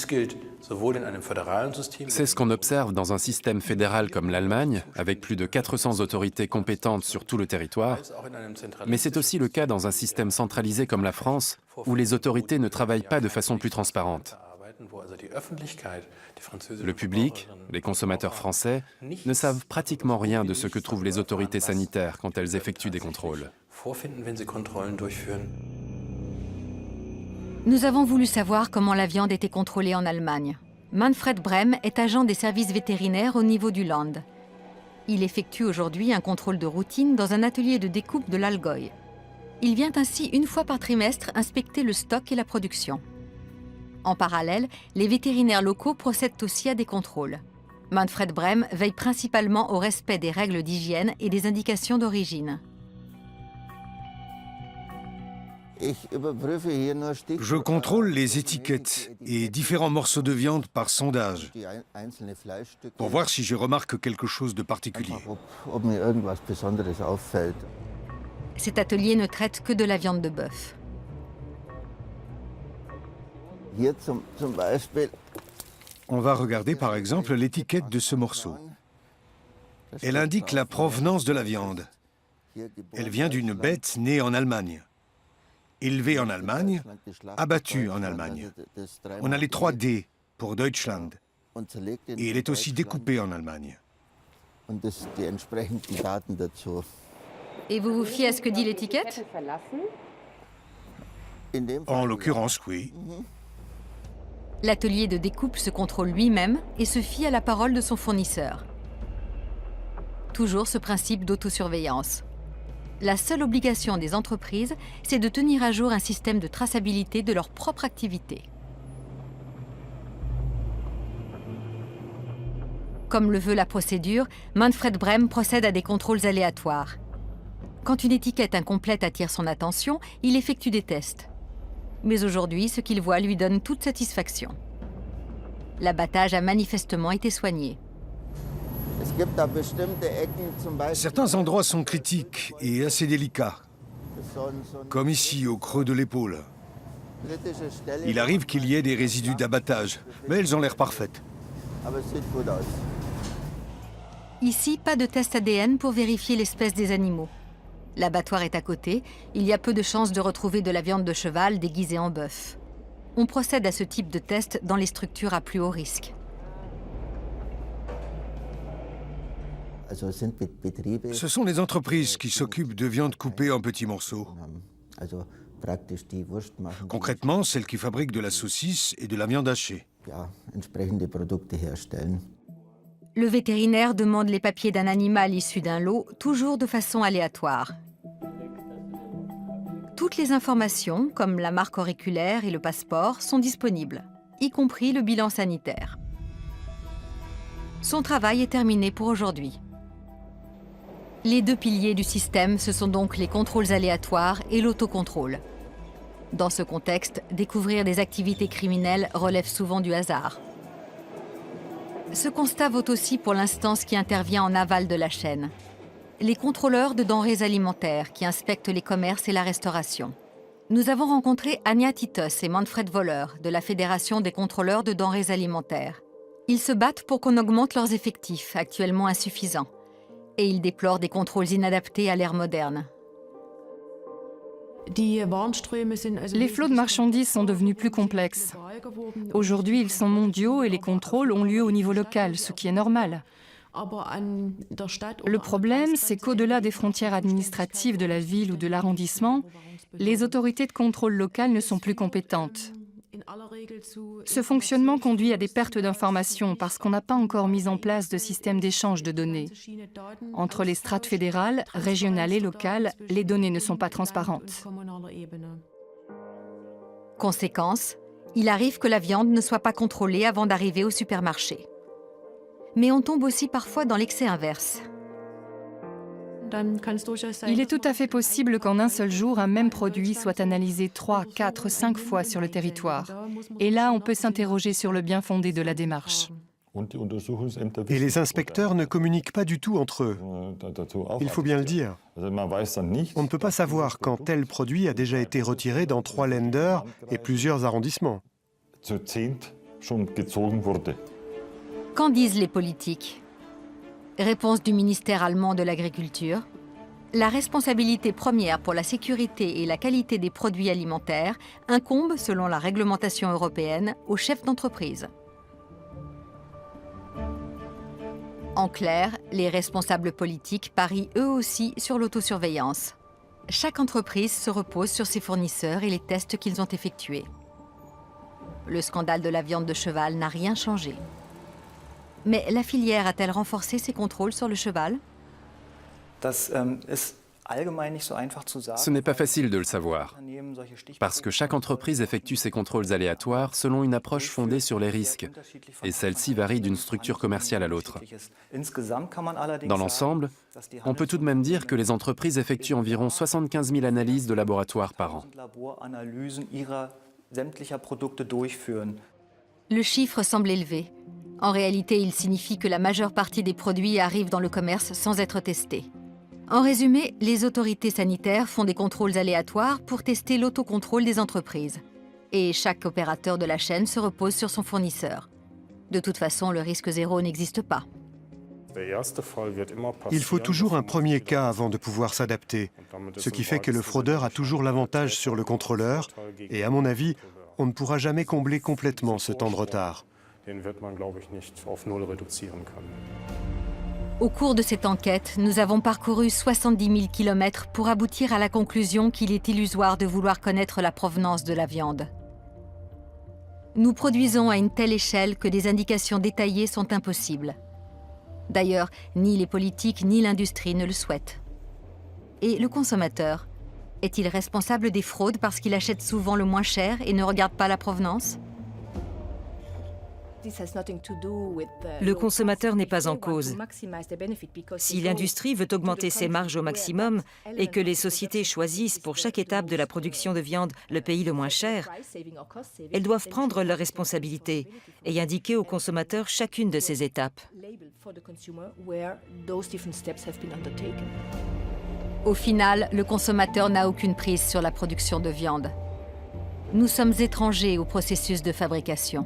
ce qu'on observe dans un système fédéral comme l'Allemagne, avec plus de 400 autorités compétentes sur tout le territoire, mais c'est aussi le cas dans un système centralisé comme la France, où les autorités ne travaillent pas de façon plus transparente. Le public, les consommateurs français, ne savent pratiquement rien de ce que trouvent les autorités sanitaires quand elles effectuent des contrôles. Nous avons voulu savoir comment la viande était contrôlée en Allemagne. Manfred Brem est agent des services vétérinaires au niveau du Land. Il effectue aujourd'hui un contrôle de routine dans un atelier de découpe de l'Allgäu. Il vient ainsi une fois par trimestre inspecter le stock et la production. En parallèle, les vétérinaires locaux procèdent aussi à des contrôles. Manfred Brem veille principalement au respect des règles d'hygiène et des indications d'origine. Je contrôle les étiquettes et différents morceaux de viande par sondage pour voir si je remarque quelque chose de particulier. Cet atelier ne traite que de la viande de bœuf. On va regarder par exemple l'étiquette de ce morceau. Elle indique la provenance de la viande. Elle vient d'une bête née en Allemagne. Élevée en Allemagne, abattue en Allemagne. On a les 3 D pour Deutschland. Et elle est aussi découpée en Allemagne. Et vous vous fiez à ce que dit l'étiquette? En l'occurrence, oui. L'atelier de découpe se contrôle lui-même et se fie à la parole de son fournisseur. Toujours ce principe d'autosurveillance. La seule obligation des entreprises, c'est de tenir à jour un système de traçabilité de leur propre activité. Comme le veut la procédure, Manfred Brem procède à des contrôles aléatoires. Quand une étiquette incomplète attire son attention, il effectue des tests. Mais aujourd'hui, ce qu'il voit lui donne toute satisfaction. L'abattage a manifestement été soigné. Certains endroits sont critiques et assez délicats, comme ici au creux de l'épaule. Il arrive qu'il y ait des résidus d'abattage, mais elles ont l'air parfaites. Ici, pas de test ADN pour vérifier l'espèce des animaux. L'abattoir est à côté, il y a peu de chances de retrouver de la viande de cheval déguisée en bœuf. On procède à ce type de test dans les structures à plus haut risque. Ce sont les entreprises qui s'occupent de viande coupée en petits morceaux. Concrètement, celles qui fabriquent de la saucisse et de la viande hachée. Le vétérinaire demande les papiers d'un animal issu d'un lot, toujours de façon aléatoire. Toutes les informations, comme la marque auriculaire et le passeport, sont disponibles, y compris le bilan sanitaire. Son travail est terminé pour aujourd'hui. Les deux piliers du système, ce sont donc les contrôles aléatoires et l'autocontrôle. Dans ce contexte, découvrir des activités criminelles relève souvent du hasard. Ce constat vaut aussi pour l'instance qui intervient en aval de la chaîne. Les contrôleurs de denrées alimentaires qui inspectent les commerces et la restauration. Nous avons rencontré Anja Titos et Manfred Voller de la Fédération des contrôleurs de denrées alimentaires. Ils se battent pour qu'on augmente leurs effectifs, actuellement insuffisants. Et ils déplorent des contrôles inadaptés à l'ère moderne. Les flots de marchandises sont devenus plus complexes. Aujourd'hui, ils sont mondiaux et les contrôles ont lieu au niveau local, ce qui est normal. Le problème, c'est qu'au-delà des frontières administratives de la ville ou de l'arrondissement, les autorités de contrôle locales ne sont plus compétentes. Ce fonctionnement conduit à des pertes d'informations parce qu'on n'a pas encore mis en place de système d'échange de données. Entre les strates fédérales, régionales et locales, les données ne sont pas transparentes. Conséquence, il arrive que la viande ne soit pas contrôlée avant d'arriver au supermarché. Mais on tombe aussi parfois dans l'excès inverse. Il est tout à fait possible qu'en un seul jour, un même produit soit analysé 3, 4, 5 fois sur le territoire. Et là, on peut s'interroger sur le bien fondé de la démarche. Et les inspecteurs ne communiquent pas du tout entre eux. Il faut bien le dire. On ne peut pas savoir quand tel produit a déjà été retiré dans 3 Länder et plusieurs arrondissements. Qu'en disent les politiques ? Réponse du ministère allemand de l'Agriculture. La responsabilité première pour la sécurité et la qualité des produits alimentaires incombe, selon la réglementation européenne, aux chefs d'entreprise. En clair, les responsables politiques parient eux aussi sur l'autosurveillance. Chaque entreprise se repose sur ses fournisseurs et les tests qu'ils ont effectués. Le scandale de la viande de cheval n'a rien changé. Mais la filière a-t-elle renforcé ses contrôles sur le cheval ? Ce n'est pas facile de le savoir, parce que chaque entreprise effectue ses contrôles aléatoires selon une approche fondée sur les risques, et celle-ci varie d'une structure commerciale à l'autre. Dans l'ensemble, on peut tout de même dire que les entreprises effectuent environ 75 000 analyses de laboratoire par an. Le chiffre semble élevé. En réalité, il signifie que la majeure partie des produits arrivent dans le commerce sans être testés. En résumé, les autorités sanitaires font des contrôles aléatoires pour tester l'autocontrôle des entreprises. Et chaque opérateur de la chaîne se repose sur son fournisseur. De toute façon, le risque zéro n'existe pas. Il faut toujours un premier cas avant de pouvoir s'adapter, ce qui fait que le fraudeur a toujours l'avantage sur le contrôleur, et à mon avis, on ne pourra jamais combler complètement ce temps de retard. Au cours de cette enquête, nous avons parcouru 70 000 km pour aboutir à la conclusion qu'il est illusoire de vouloir connaître la provenance de la viande. Nous produisons à une telle échelle que des indications détaillées sont impossibles. D'ailleurs, ni les politiques ni l'industrie ne le souhaitent. Et le consommateur, est-il responsable des fraudes parce qu'il achète souvent le moins cher et ne regarde pas la provenance ? Le consommateur n'est pas en cause. Si l'industrie veut augmenter ses marges au maximum et que les sociétés choisissent pour chaque étape de la production de viande le pays le moins cher, elles doivent prendre leurs responsabilités et indiquer au consommateur chacune de ces étapes. Au final, le consommateur n'a aucune prise sur la production de viande. Nous sommes étrangers au processus de fabrication.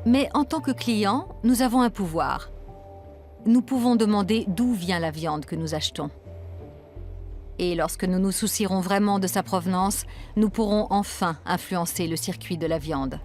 Mais en tant que clients, nous avons un pouvoir. Nous pouvons demander d'où vient la viande que nous achetons. Et lorsque nous nous soucierons vraiment de sa provenance, nous pourrons enfin influencer le circuit de la viande.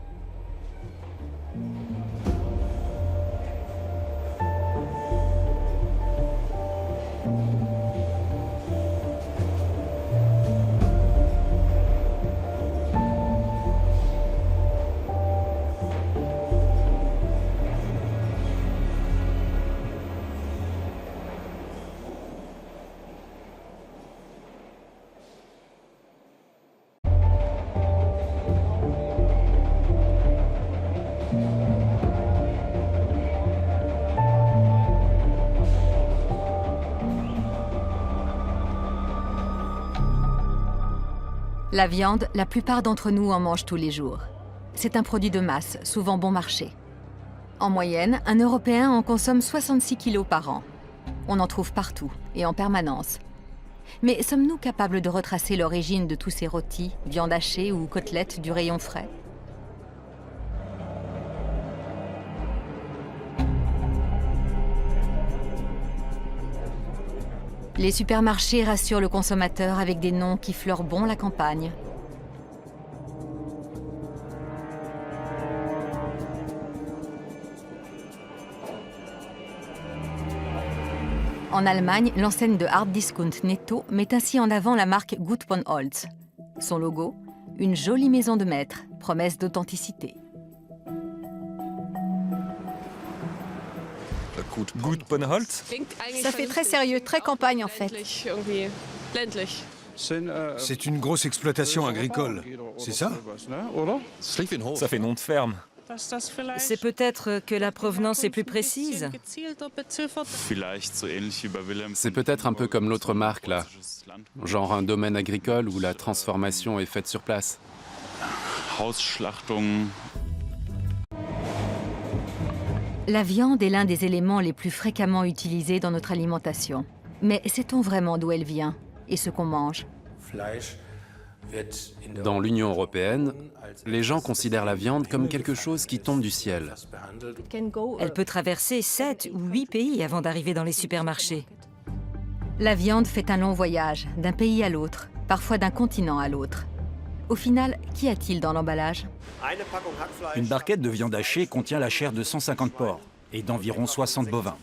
La viande, la plupart d'entre nous en mangent tous les jours. C'est un produit de masse, souvent bon marché. En moyenne, un Européen en consomme 66 kilos par an. On en trouve partout et en permanence. Mais sommes-nous capables de retracer l'origine de tous ces rôtis, viande hachée ou côtelettes du rayon frais? Les supermarchés rassurent le consommateur avec des noms qui fleurent bon la campagne. En Allemagne, l'enseigne de hard discount Netto met ainsi en avant la marque Gut von Holz. Son logo, une jolie maison de maître, promesse d'authenticité. Gut von Holz? Ça fait très sérieux, très campagne en fait. C'est une grosse exploitation agricole, c'est ça? Ça fait nom de ferme. C'est peut-être que la provenance est plus précise. C'est peut-être un peu comme l'autre marque là, genre un domaine agricole où la transformation est faite sur place. La viande est l'un des éléments les plus fréquemment utilisés dans notre alimentation. Mais sait-on vraiment d'où elle vient et ce qu'on mange? Dans l'Union européenne, les gens considèrent la viande comme quelque chose qui tombe du ciel. Elle peut traverser 7 ou 8 pays avant d'arriver dans les supermarchés. La viande fait un long voyage, d'un pays à l'autre, parfois d'un continent à l'autre. Au final, qu'y a-t-il dans l'emballage? Une barquette de viande hachée contient la chair de 150 porcs et d'environ 60 bovins.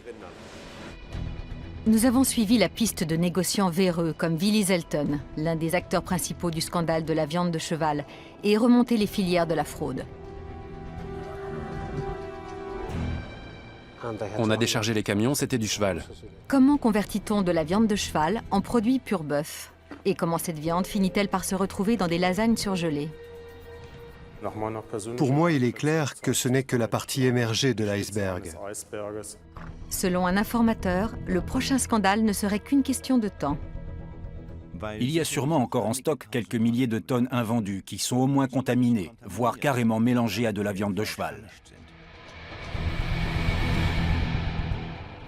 Nous avons suivi la piste de négociants véreux comme Willy Zelten, l'un des acteurs principaux du scandale de la viande de cheval, et remonté les filières de la fraude. On a déchargé les camions, c'était du cheval. Comment convertit-on de la viande de cheval en produit pur bœuf? Et comment cette viande finit-elle par se retrouver dans des lasagnes surgelées? Pour moi, il est clair que ce n'est que la partie émergée de l'iceberg. Selon un informateur, le prochain scandale ne serait qu'une question de temps. Il y a sûrement encore en stock quelques milliers de tonnes invendues qui sont au moins contaminées, voire carrément mélangées à de la viande de cheval.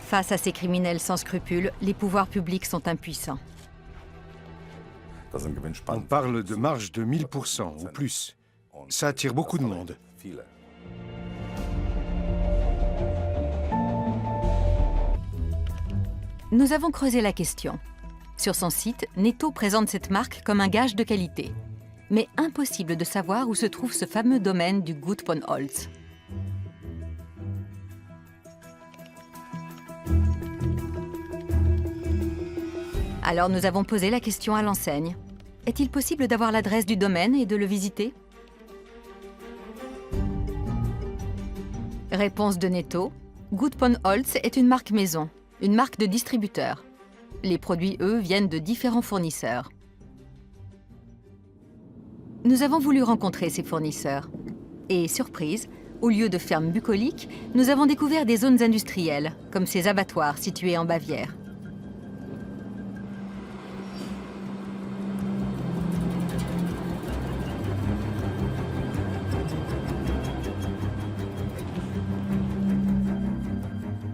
Face à ces criminels sans scrupules, les pouvoirs publics sont impuissants. On parle de marge de 1000% ou plus. Ça attire beaucoup de monde. Nous avons creusé la question. Sur son site, Netto présente cette marque comme un gage de qualité. Mais impossible de savoir où se trouve ce fameux domaine du Gut von Holz. Alors nous avons posé la question à l'enseigne. Est-il possible d'avoir l'adresse du domaine et de le visiter? Réponse de Netto. Gut von Holz est une marque maison, une marque de distributeur. Les produits, eux, viennent de différents fournisseurs. Nous avons voulu rencontrer ces fournisseurs. Et surprise, au lieu de fermes bucoliques, nous avons découvert des zones industrielles, comme ces abattoirs situés en Bavière.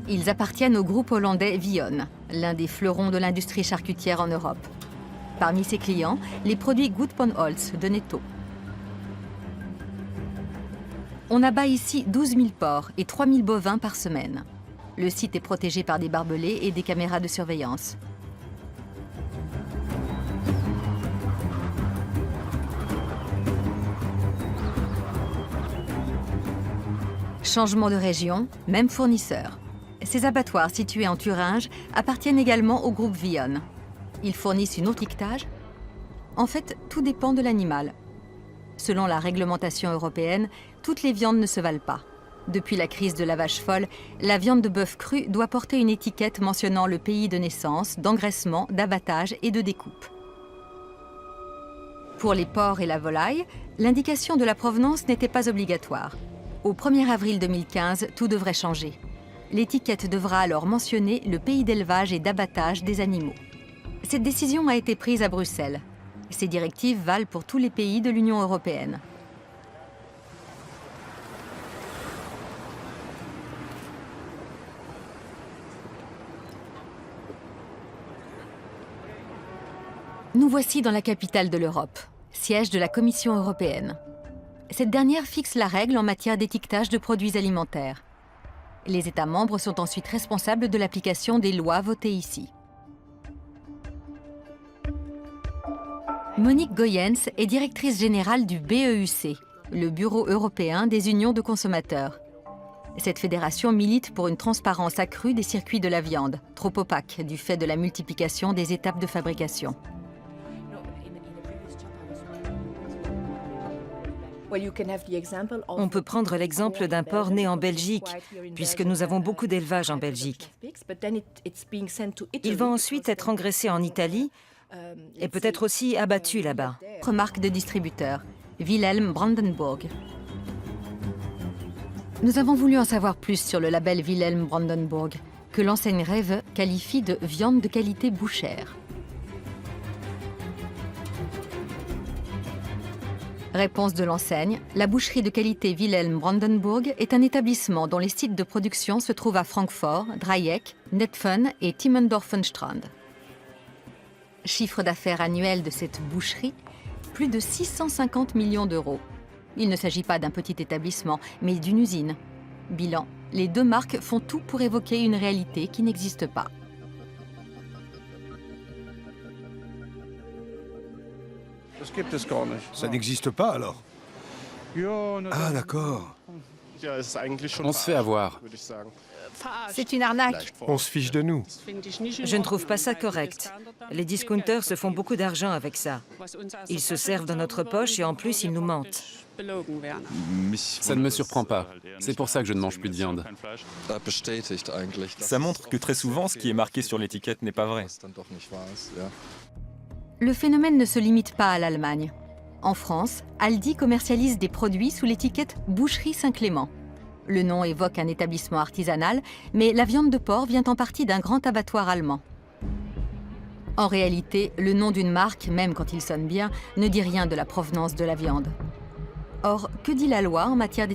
Ils appartiennent au groupe hollandais Vion, l'un des fleurons de l'industrie charcutière en Europe. Parmi ses clients, les produits Gut von Holz de Netto. On abat ici 12 000 porcs et 3 000 bovins par semaine. Le site est protégé par des barbelés et des caméras de surveillance. Changement de région, même fournisseur. Ces abattoirs situés en Thuringe appartiennent également au groupe Vion. Ils fournissent une autre étiquetage. En fait, tout dépend de l'animal. Selon la réglementation européenne, toutes les viandes ne se valent pas. Depuis la crise de la vache folle, la viande de bœuf cru doit porter une étiquette mentionnant le pays de naissance, d'engraissement, d'abattage et de découpe. Pour les porcs et la volaille, l'indication de la provenance n'était pas obligatoire. Au 1er avril 2015, tout devrait changer. L'étiquette devra alors mentionner le pays d'élevage et d'abattage des animaux. Cette décision a été prise à Bruxelles. Ces directives valent pour tous les pays de l'Union européenne. Nous voici dans la capitale de l'Europe, siège de la Commission européenne. Cette dernière fixe la règle en matière d'étiquetage de produits alimentaires. Les États membres sont ensuite responsables de l'application des lois votées ici. Monique Goyens est directrice générale du BEUC, le Bureau européen des unions de consommateurs. Cette fédération milite pour une transparence accrue des circuits de la viande, trop opaque du fait de la multiplication des étapes de fabrication. On peut prendre l'exemple d'un porc né en Belgique, puisque nous avons beaucoup d'élevage en Belgique. Il va ensuite être engraissé en Italie et peut-être aussi abattu là-bas. Marque de distributeur, Wilhelm Brandenburg. Nous avons voulu en savoir plus sur le label Wilhelm Brandenburg, que l'enseigne Rewe qualifie de viande de qualité bouchère. Réponse de l'enseigne, la boucherie de qualité Wilhelm Brandenburg est un établissement dont les sites de production se trouvent à Francfort, Dreieck, Netphen et Timmendorfenstrand. Chiffre d'affaires annuel de cette boucherie, plus de 650 millions d'euros. Il ne s'agit pas d'un petit établissement, mais d'une usine. Bilan, les deux marques font tout pour évoquer une réalité qui n'existe pas. Ça n'existe pas alors? Ah d'accord. On se fait avoir. C'est une arnaque. On se fiche de nous. Je ne trouve pas ça correct. Les discounters se font beaucoup d'argent avec ça. Ils se servent dans notre poche et en plus ils nous mentent. Ça ne me surprend pas. C'est pour ça que je ne mange plus de viande. Ça montre que très souvent, ce qui est marqué sur l'étiquette n'est pas vrai. Le phénomène ne se limite pas à l'Allemagne. En France, Aldi commercialise des produits sous l'étiquette Boucherie Saint-Clément. Le nom évoque un établissement artisanal, mais la viande de porc vient en partie d'un grand abattoir allemand. En réalité, le nom d'une marque, même quand il sonne bien, ne dit rien de la provenance de la viande. Or, que dit la loi en matière d'étiquetage ?